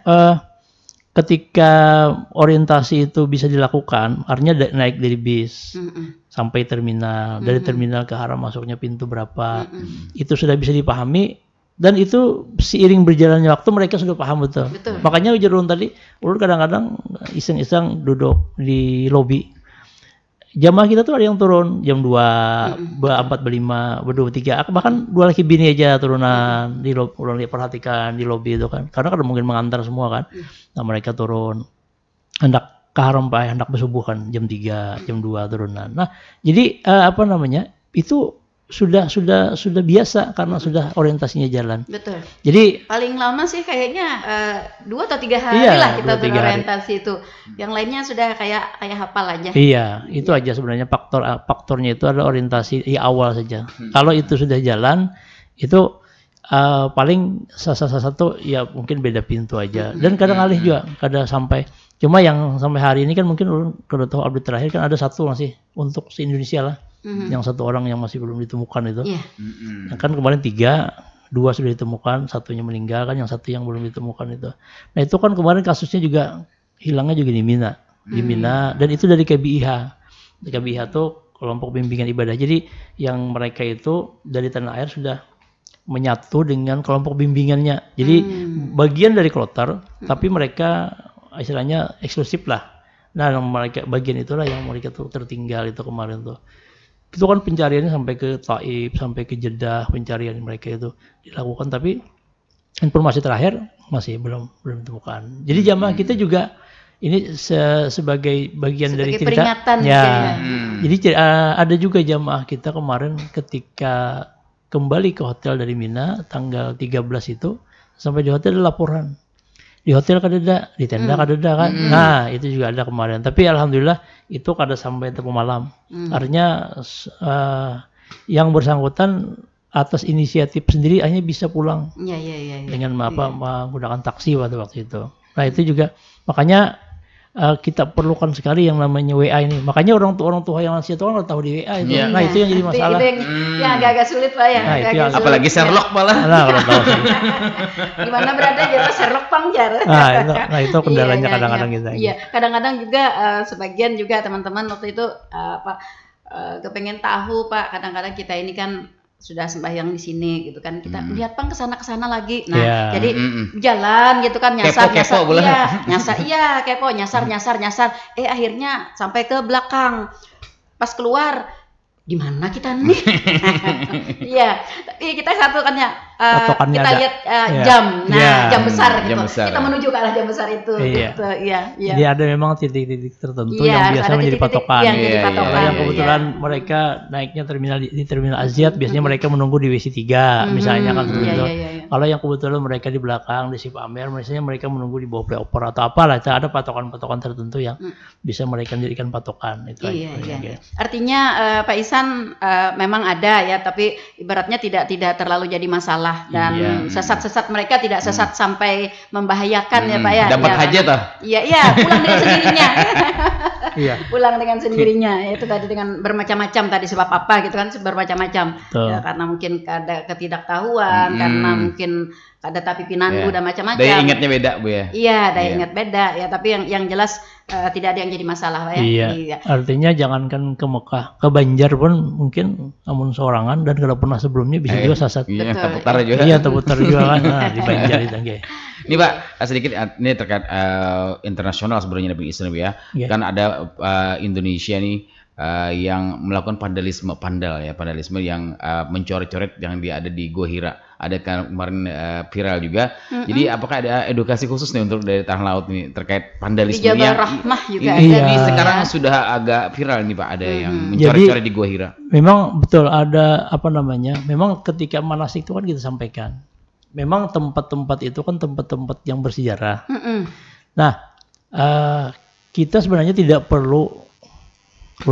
ketika orientasi itu bisa dilakukan, artinya naik dari bis sampai terminal, dari terminal ke arah masuknya pintu berapa, itu sudah bisa dipahami, dan itu seiring berjalannya waktu mereka sudah paham betul. Makanya Ujarun tadi, ulun kadang-kadang iseng-iseng duduk di lobi. Jamaah kita tuh ada yang turun jam 2, 4, 5, 3, bahkan 2 laki bini aja turunan di lobi, ulang perhatikan di lobi itu kan. Karena kan mungkin mengantar semua kan. Nah, mereka turun. Hendak ke haram Pak, hendak bersubuh kan jam 3, jam 2 turunan. Nah, jadi itu sudah biasa karena sudah orientasinya jalan. Betul. Jadi paling lama sih kayaknya 2 atau 3 hari lah kita berorientasi itu. Yang lainnya sudah kayak hafal aja. Iya, itu aja sebenarnya faktornya itu adalah orientasi di awal saja. Kalau itu sudah jalan, itu paling satu ya mungkin beda pintu aja. Dan kadang alih juga, kadang sampai. Cuma yang sampai hari ini kan mungkin kalau tahu update terakhir kan ada satu masih untuk se-Indonesia lah. Yang satu orang yang masih belum ditemukan itu. Yang kan kemarin 3, 2 sudah ditemukan, satunya meninggal kan, yang satu yang belum ditemukan itu. Nah, itu kan kemarin kasusnya juga hilangnya juga di Mina. Di Mina, dan itu dari KBIH. KBIH itu kelompok bimbingan ibadah. Jadi yang mereka itu dari tanah air sudah menyatu dengan kelompok bimbingannya. Jadi bagian dari kloter, tapi mereka istilahnya eksklusif lah. Nah, mereka bagian itulah yang mereka tuh tertinggal itu kemarin tuh. Itu kan pencariannya sampai ke Taif, sampai ke Jeddah, pencarian mereka itu dilakukan, tapi informasi terakhir masih belum ditemukan. Jadi jamaah kita juga ini sebagai bagian dari cerita peringatan ya. Jadi ada juga jamaah kita kemarin ketika kembali ke hotel dari Mina tanggal 13 itu, sampai di hotel ada laporan. Di hotel kadeda, di tenda kadeda kan. Nah, itu juga ada kemarin. Tapi alhamdulillah itu kada sampai tempo malam. Artinya yang bersangkutan atas inisiatif sendiri hanya bisa pulang. Dengan menggunakan taksi waktu itu. Nah, itu juga makanya kita perlukan sekali yang namanya WA ini. Makanya orang tua yang lansia itu kan tahu di WA itu. Nah, itu yang jadi masalah. Yang agak sulit Pak ya. Nah, itu apalagi Sherlock malah. Nah, kalau tahu di mana berada jadi Sherlock Pangjar. Nah, itu kendalanya kadang-kadang kita. Iya, kadang-kadang juga sebagian juga teman-teman waktu itu kepengen tahu Pak, kadang-kadang kita ini kan sudah sembahyang di sini gitu kan, kita lihat Bang kesana lagi. Nah, jadi jalan gitu kan, nyasar akhirnya sampai ke belakang. Pas keluar, di mana kita nih? Iya, tapi kita satu kan ya kita lihat jam, jam besar gitu. Kita menuju ke arah jam besar itu. Gitu. Jadi ada memang titik-titik tertentu yang biasa menjadi patokan. Yang kebetulan mereka naiknya di terminal Aziat, biasanya mereka menunggu di WC 3 misalnya kan seperti itu. Kalau yang kebetulan mereka di belakang di Sip Amer, misalnya mereka menunggu di bawah flyover atau apalah, itu ada patokan-patokan tertentu yang bisa mereka jadikan patokan itu. Artinya Pak Ihsan memang ada ya, tapi ibaratnya tidak terlalu jadi masalah, dan sesat-sesat mereka tidak sesat sampai membahayakan ya Pak ya. Dapat hajat toh? Iya, pulang dengan sendirinya. pulang dengan sendirinya. Itu tadi dengan bermacam-macam tadi sebab apa gitu kan, bermacam-macam. Ya, karena mungkin ada ketidaktahuan, karena mungkin ada tapi pinanggu dan macam-macam. Daya ingatnya beda, Bu ya. Iya, daya ingat beda ya, tapi yang jelas tidak ada yang jadi masalah, Pak ya. Iya. Artinya jangankan ke Mekah, ke Banjar pun mungkin namun seorangan dan kalau pernah sebelumnya bisa juga sasat. Iya, terputar juga. Iya, terputar juga kan di Banjar itu. Ini Pak, sedikit ini terkait internasional sebenarnya Nabi Islam ya. Kan ada Indonesia nih yang melakukan vandalisme yang mencoret-coret yang ada di Gua Hira. Ada kemarin viral juga. Jadi apakah ada edukasi khusus nih untuk dari tanah laut nih terkait vandalisme di Jabal Rahmah juga ada. Ini sekarang sudah agak viral nih Pak, ada yang mencoret-coret di Gua Hira. Memang betul ada memang ketika manasik itu kan kita sampaikan. Memang tempat-tempat itu kan tempat-tempat yang bersejarah. Nah, kita sebenarnya tidak perlu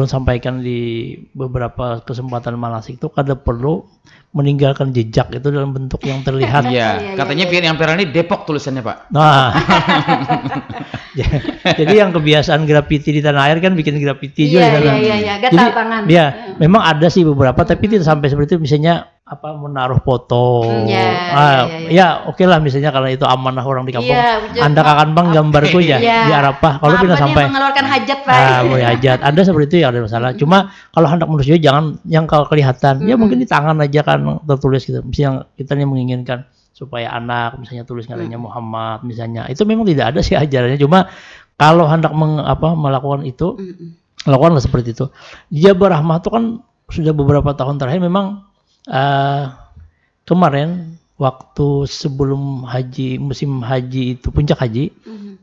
sampaikan di beberapa kesempatan manasik itu kada perlu meninggalkan jejak itu dalam bentuk yang terlihat. Iya, katanya yang viral ini Depok tulisannya Pak. Nah, jadi yang kebiasaan grafiti di tanah air kan bikin grafiti juga. Iya, gatal tangan. Ya, memang ada sih beberapa, tapi tidak sampai seperti itu. Misalnya menaruh foto. Ya, oke lah misalnya kalau itu amanah orang di kampung. Anda akan bang gambarku ya di Arafah. Kalau tidak sampai mengeluarkan hajat Pak. Boleh hajat. Ada seperti itu ya, ada masalah. Cuma kalau hendak manusia jangan yang kalau kelihatan. Ya mungkin di tangan aja kan tertulis gitu. Misalnya kita yang menginginkan supaya anak misalnya tulis namanya Muhammad misalnya. Itu memang tidak ada sih ajarannya. Cuma kalau hendak melakukan itu, lakukanlah seperti itu. Jabal Rahmah itu kan sudah beberapa tahun terakhir memang kemarin waktu sebelum musim haji itu puncak haji,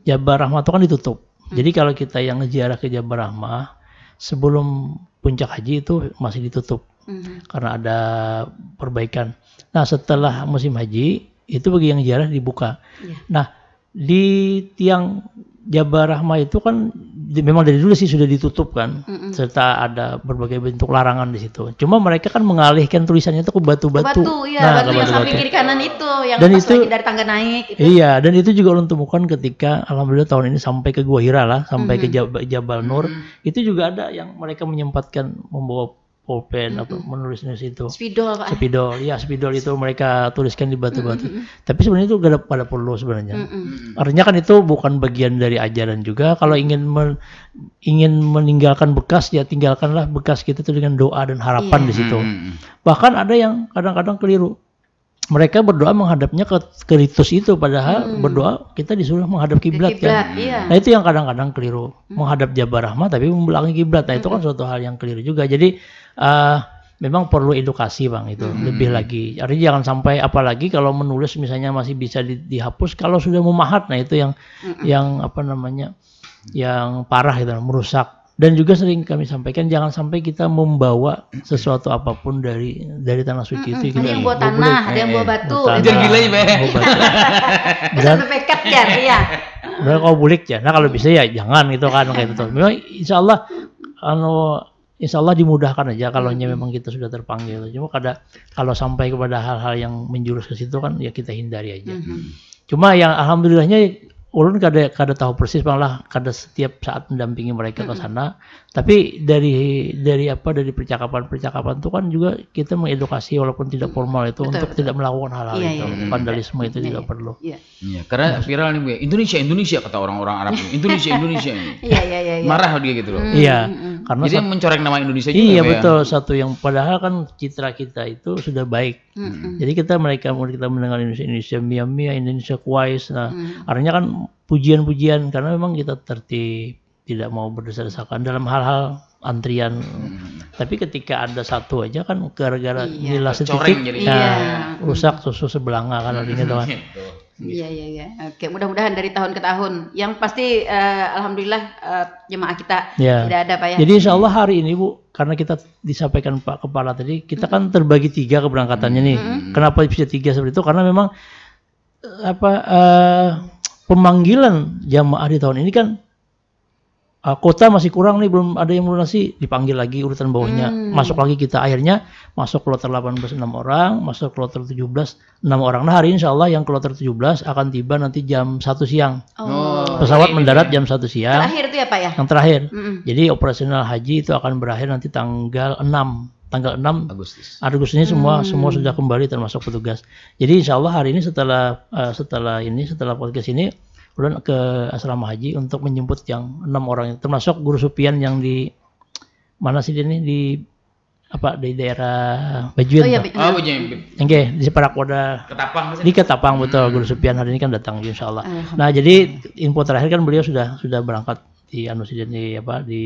Jabal Rahmah itu kan ditutup. Jadi kalau kita yang ngeziarah ke Jabal Rahmah sebelum puncak haji itu masih ditutup karena ada perbaikan. Nah setelah musim haji itu bagi yang ziarah dibuka. Nah di tiang Jabal Rahmah itu kan memang dari dulu sih sudah ditutup kan, serta ada berbagai bentuk larangan di situ. Cuma mereka kan mengalihkan tulisannya itu ke batu-batu. Batu yang samping kiri kanan itu, yang dan pas itu, lagi dari tangga naik. Itu. Iya, dan itu juga ulun temukan ketika alhamdulillah tahun ini sampai ke Gua Hira lah, sampai ke Jabal Nur, itu juga ada yang mereka menyempatkan membawa pulpen atau menulis di situ. Spidol Pak. Spidol itu mereka tuliskan di batu-batu. Tapi sebenarnya itu gak ada perlu sebenarnya. Artinya kan itu bukan bagian dari ajaran juga. Kalau ingin meninggalkan bekas ya tinggalkanlah bekas kita itu dengan doa dan harapan di situ. Bahkan ada yang kadang-kadang keliru. Mereka berdoa menghadapnya ke ritus itu, padahal berdoa kita disuruh menghadap kiblat kan. Nah itu yang kadang-kadang keliru, menghadap Jabal Rahmah tapi membelakangi kiblat. Nah itu kan suatu hal yang keliru juga. Jadi memang perlu edukasi bang itu lebih lagi. Artinya jangan sampai apalagi kalau menulis misalnya masih bisa dihapus, kalau sudah memahat, nah itu yang yang parah itu merusak. Dan juga sering kami sampaikan jangan sampai kita membawa sesuatu apapun dari tanah suci itu. Ada yang bawa tanah, ada yang bawa batu. Jangan gila ya, Dan pekat ya. Udah kau bulik ya. Nah kalau bisa ya jangan gitu kan kayak gitu. Memang insya Allah dimudahkan aja kalau memang kita sudah terpanggil. Cuma kalau sampai kepada hal-hal yang menjurus ke situ kan ya kita hindari aja. Cuma yang alhamdulillahnya ulun kada tahu persis malah kada setiap saat mendampingi mereka ke sana. Tapi dari percakapan itu kan juga kita mengedukasi walaupun tidak formal itu untuk tidak melakukan hal-hal itu. Vandalisme itu tidak perlu. Iya, karena viral nih Bu. Indonesia kata orang-orang Arab. Indonesia ini. Iya. Marah dia gitu loh. Iya. Karena jadi mencoreng nama Indonesia juga. Iya betul, satu yang padahal kan citra kita itu sudah baik. Jadi kita mendengar Indonesia Mia, Indonesia Kuwais. Nah, artinya kan pujian-pujian karena memang kita tertib, tidak mau berdesak-desakan dalam hal-hal antrian. Tapi ketika ada satu aja kan gara-gara nilai sedikit rusak susu sebelanga kan artinya tuh kan. Iya. Oke, mudah-mudahan dari tahun ke tahun. Yang pasti alhamdulillah jemaah kita tidak ada Pak ya. Jadi insya Allah hari ini Bu, karena kita disampaikan Pak Kepala tadi, kita kan terbagi 3 keberangkatannya nih. Kenapa bisa 3 seperti itu? Karena memang pemanggilan jamaah di tahun ini kan kota masih kurang nih, belum ada yang melunasi, dipanggil lagi urutan bawahnya, masuk lagi kita, akhirnya masuk kloter 18 6 orang, masuk kloter 17 6 orang. Nah hari ini insya Allah yang kloter 17 akan tiba nanti jam 1 siang. Pesawat mendarat jam 1 siang. Terakhir itu ya Pak ya? Yang terakhir. Jadi operasional haji itu akan berakhir nanti tanggal 6 Agustus ini semua sudah kembali termasuk petugas. Jadi insya Allah hari ini setelah podcast ini kemudian ke asrama haji untuk menjemput yang 6 orang, termasuk guru supian yang di mana sih ini di daerah Bajuan. Di Separakoda. Di Ketapang betul, guru supian hari ini kan datang insya Allah. Nah jadi info terakhir kan beliau sudah berangkat di di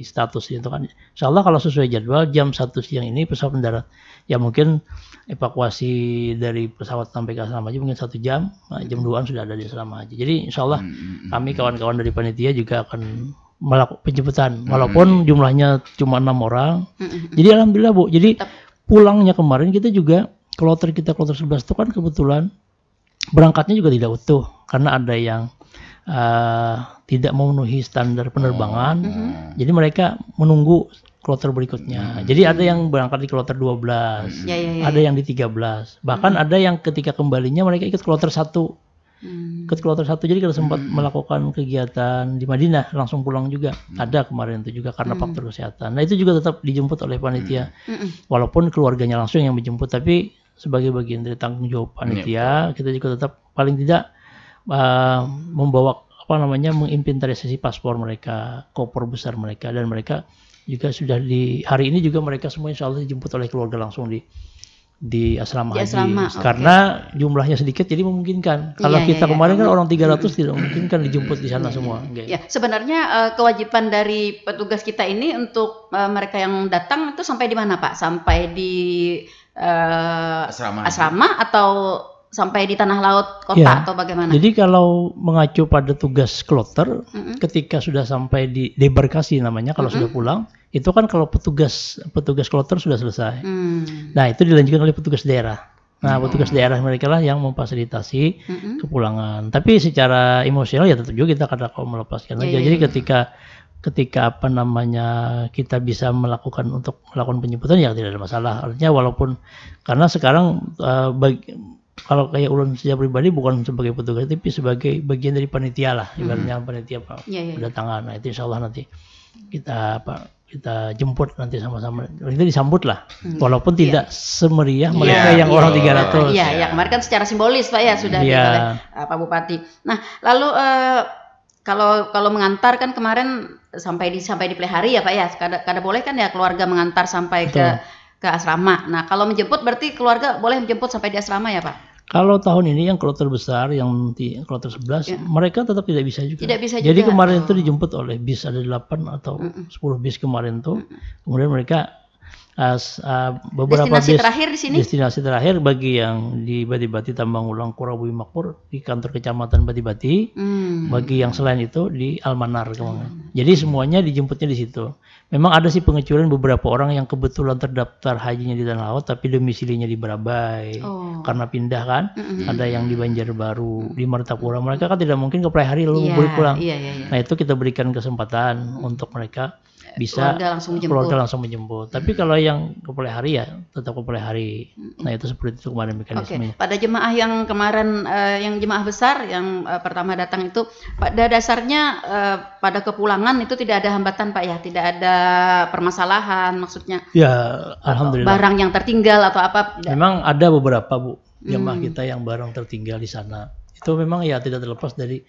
status itu kan. Insya Allah kalau sesuai jadwal jam 1 siang ini pesawat mendarat. Ya mungkin evakuasi dari pesawat sampai ke asrama haji mungkin 1 jam, jam 2-an sudah ada di asrama haji. Jadi insya Allah kami kawan-kawan dari panitia juga akan melakukan penjemputan, walaupun jumlahnya cuma 6 orang. Jadi alhamdulillah Bu. Jadi pulangnya kemarin kita juga kloter 11 itu kan kebetulan berangkatnya juga tidak utuh karena ada yang tidak memenuhi standar penerbangan. Jadi mereka menunggu kloter berikutnya. Jadi ada yang berangkat di kloter 12, ada yang di 13. Bahkan ada yang ketika kembalinya mereka ikut kloter 1. Ikut kloter 1. Jadi kalau sempat melakukan kegiatan di Madinah langsung pulang juga. Ada kemarin itu juga karena faktor kesehatan. Nah itu juga tetap dijemput oleh panitia. Walaupun keluarganya langsung yang menjemput, tapi sebagai bagian dari tanggung jawab panitia, kita juga tetap paling tidak membawa menginventarisasi paspor mereka, koper besar mereka, dan mereka juga sudah hari ini juga mereka semua insya Allah dijemput oleh keluarga langsung di asrama haji. Karena jumlahnya sedikit jadi memungkinkan. Kalau kita kemarin kan orang 300 tidak memungkinkan dijemput di sana semua. Ya, sebenarnya kewajiban dari petugas kita ini untuk mereka yang datang itu sampai di mana Pak? Sampai di asrama atau sampai di tanah laut kota atau bagaimana? Jadi kalau mengacu pada tugas kloter, ketika sudah sampai di debarkasi namanya, kalau sudah pulang, itu kan kalau petugas kloter sudah selesai. Nah itu dilanjutkan oleh petugas daerah. Nah petugas daerah mereka lah yang memfasilitasi kepulangan. Tapi secara emosional ya tetap juga kita kadang melepaskan aja. Jadi ketika kita bisa melakukan penjemputan ya tidak ada masalah. Artinya walaupun karena sekarang kalau kayak ulun secara pribadi bukan sebagai petugas tapi sebagai bagian dari panitia lah, ibaratnya panitia kedatangan. Nah itu insya Allah nanti kita jemput nanti sama-sama, itu disambut lah, walaupun tidak semeriah mereka yang orang 300. Iya, kemarin kan secara simbolis Pak ya sudah oleh Pak Bupati. Nah lalu kalau mengantar kan kemarin sampai di Pelihari ya Pak ya, kada boleh kan ya keluarga mengantar sampai ke asrama. Nah kalau menjemput berarti keluarga boleh menjemput sampai di asrama ya Pak? Kalau tahun ini yang kloter besar, yang di kloter 11, mereka tetap tidak bisa juga. Tidak bisa Jadi kemarin itu dijemput oleh bis, ada 8 atau 10 bis kemarin tuh. Kemudian mereka beberapa destinasi terakhir bagi yang di Bati-Bati, Tambang Ulang, Kurabui Makmur di kantor kecamatan Bati-Bati, bagi yang selain itu di Almanar. Jadi semuanya dijemputnya di situ. Memang ada sih pengecualian beberapa orang yang kebetulan terdaftar hajinya di Tanah Laut tapi domisilinya di Barabai karena pindah kan. Ada yang di Banjarbaru, di Martapura. Mereka kan tidak mungkin ke Pelihari lalu boleh pulang. Nah itu kita berikan kesempatan untuk mereka bisa keluarga langsung menjemput. Tapi kalau yang ke Pelihari ya tetap ke Pelihari. Nah itu seperti itu kemarin mekanismenya. Pada jemaah yang kemarin yang jemaah besar yang pertama datang itu pada dasarnya pada kepulangan itu tidak ada hambatan Pak ya, tidak ada permasalahan maksudnya. Ya alhamdulillah. Barang yang tertinggal atau apa? Memang ada beberapa Bu jemaah kita yang barang tertinggal di sana. Itu memang ya tidak terlepas dari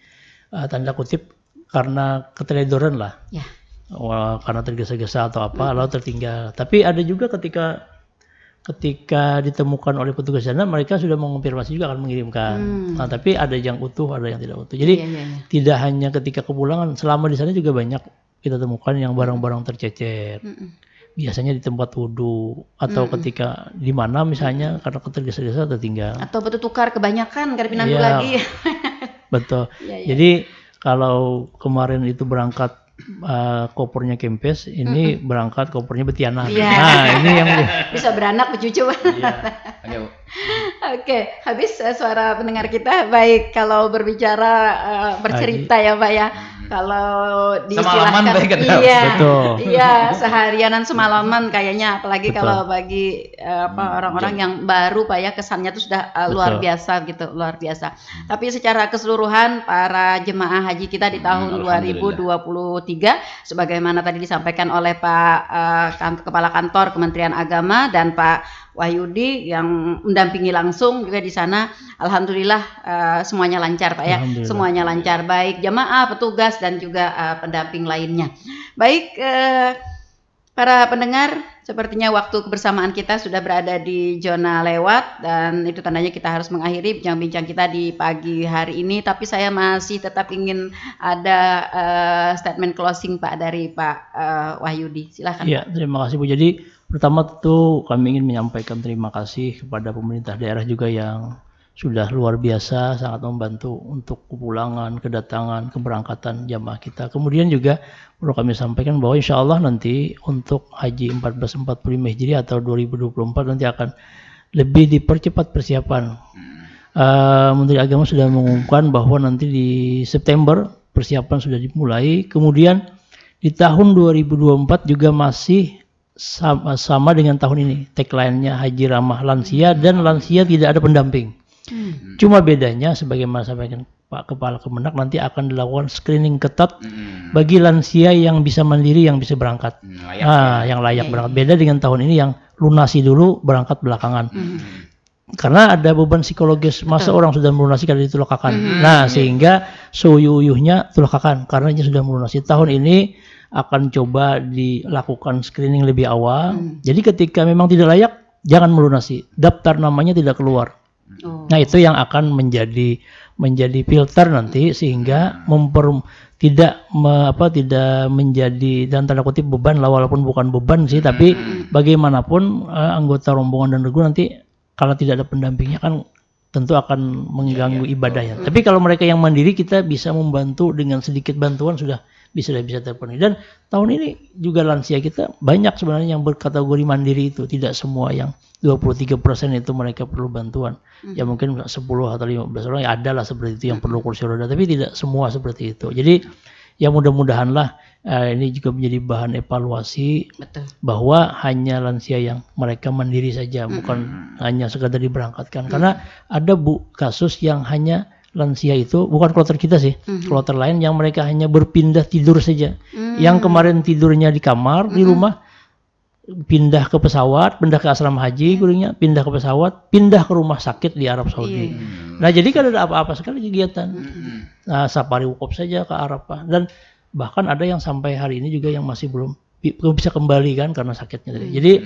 tanda kutip karena keteledoran lah. Ya. Karena tergesa-gesa atau apa, lalu tertinggal. Tapi ada juga ketika ditemukan oleh petugas sana, mereka sudah mengonfirmasi juga akan mengirimkan. Nah, tapi ada yang utuh, ada yang tidak utuh. Jadi tidak hanya ketika kepulangan, selama di sana juga banyak kita temukan yang barang-barang tercecer. Biasanya di tempat wudhu atau ketika di mana misalnya karena tergesa-gesa tertinggal. Atau betul tukar kebanyakan karena pinandu lagi. Betul. Jadi kalau kemarin itu berangkat kopernya Kempes, ini berangkat kopernya Betiana. Nah ini yang bisa beranak bercucu. Oke, habis suara pendengar kita. Baik, kalau berbicara bercerita ya Pak ya. Kalau semalaman diistilahkan iya seharianan semalaman kayaknya, apalagi kalau bagi orang-orang yang baru Pak ya, kesannya itu sudah luar biasa gitu, luar biasa. Tapi secara keseluruhan para jemaah haji kita di tahun 2023 sebagaimana tadi disampaikan oleh Pak Kepala Kantor Kementerian Agama dan Pak Wahyudi yang mendampingi langsung juga di sana, alhamdulillah semuanya lancar Pak ya, semuanya lancar, baik jamaah, petugas dan juga pendamping lainnya. Baik para pendengar, sepertinya waktu kebersamaan kita sudah berada di zona lewat dan itu tandanya kita harus mengakhiri bincang-bincang kita di pagi hari ini. Tapi saya masih tetap ingin ada statement closing Pak dari Pak Wahyudi. Silakan. Iya, terima kasih Bu. Jadi pertama tentu kami ingin menyampaikan terima kasih kepada pemerintah daerah juga yang sudah luar biasa sangat membantu untuk kepulangan, kedatangan, keberangkatan jamaah kita. Kemudian juga perlu kami sampaikan bahwa insya Allah nanti untuk Haji 1445 Hijriah atau 2024 nanti akan lebih dipercepat persiapan. Menteri Agama sudah mengumumkan bahwa nanti di September persiapan sudah dimulai. Kemudian di tahun 2024 juga masih sama dengan tahun ini. Tagline-nya Haji Ramah Lansia dan lansia tidak ada pendamping. Cuma bedanya sebagaimana sampaikan Pak Kepala Kemenak, nanti akan dilakukan screening ketat bagi lansia yang bisa mandiri, yang bisa berangkat, yang layak berangkat. Beda dengan tahun ini yang lunasi dulu, berangkat belakangan. Karena ada beban psikologis, masa orang sudah melunasi karena ditulakakan. Nah, sehingga suyuh-uyuhnya tulakakan karena dia sudah melunasi. Tahun ini akan coba dilakukan screening lebih awal. Jadi ketika memang tidak layak, jangan melunasi. Daftar namanya tidak keluar. Nah, itu yang akan menjadi filter nanti sehingga tidak menjadi dan tanda kutip beban lah, walaupun bukan beban sih, tapi bagaimanapun anggota rombongan dan regu nanti kalau tidak ada pendampingnya kan tentu akan mengganggu ibadahnya. Tapi kalau mereka yang mandiri, kita bisa membantu dengan sedikit bantuan sudah bisa terpenuhi. Dan tahun ini juga lansia kita banyak sebenarnya yang berkategori mandiri, itu tidak semua yang 23% itu mereka perlu bantuan. Ya mungkin 10 atau 15 orang ya ada lah seperti itu yang perlu kursi roda, tapi tidak semua seperti itu. Jadi ya mudah-mudahanlah ini juga menjadi bahan evaluasi. Betul. Bahwa hanya lansia yang mereka mandiri saja, bukan hanya sekadar diberangkatkan. Karena ada kasus yang hanya lansia itu, bukan kloter kita sih, kloter lain yang mereka hanya berpindah tidur saja. Yang kemarin tidurnya di kamar, di rumah, pindah ke pesawat, pindah ke asrama haji, gurunya pindah ke pesawat, pindah ke rumah sakit di Arab Saudi. Nah, jadi kan ada apa-apa sekali kegiatan. Nah, safari wukuf saja ke Arafah, dan bahkan ada yang sampai hari ini juga yang masih belum bisa kembali kan karena sakitnya tadi. Jadi,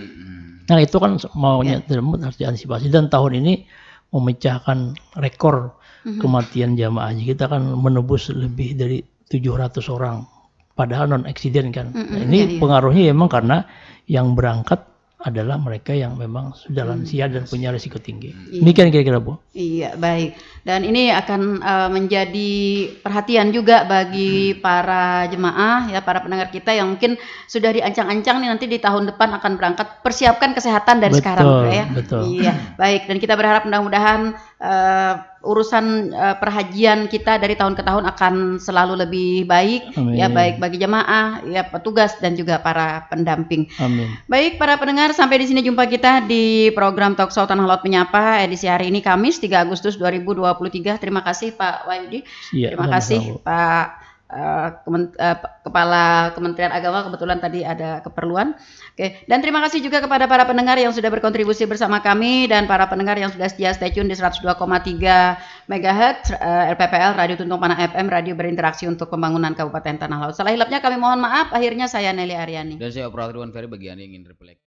nah itu kan maunya harus diantisipasi, dan tahun ini memecahkan rekor kematian jamaah haji kita kan menembus lebih dari 700 orang. Padahal non eksiden kan. Nah, ini pengaruhnya memang karena yang berangkat adalah mereka yang memang sudah lansia dan punya risiko tinggi. Demikian kira-kira Bu. Iya, baik. Dan ini akan menjadi perhatian juga bagi para jemaah ya, para pendengar kita yang mungkin sudah diancang-ancang nih nanti di tahun depan akan berangkat. Persiapkan kesehatan dari sekarang ya. Betul. Iya, baik. Dan kita berharap mudah-mudahan urusan perhajian kita dari tahun ke tahun akan selalu lebih baik. Amin. Ya, baik bagi jemaah, ya petugas dan juga para pendamping. Amin. Baik para pendengar, sampai di sini jumpa kita di program Talkshow Tanah Laut Menyapa edisi hari ini Kamis 3 Agustus 2023. Terima kasih Pak Wahyudi. Terima kasih Pak Kepala Kementerian Agama, kebetulan tadi ada keperluan. Oke, dan terima kasih juga kepada para pendengar yang sudah berkontribusi bersama kami dan para pendengar yang sudah setia stay tune di 102,3 MHz RPPL Radio Tuntung Panah FM, radio berinteraksi untuk pembangunan Kabupaten Tanah Laut. Salah hilapnya kami mohon maaf. Akhirnya saya Nelly Aryani. Dan saya Operator Iwan Ferry bagi Anda yang ingin refleks.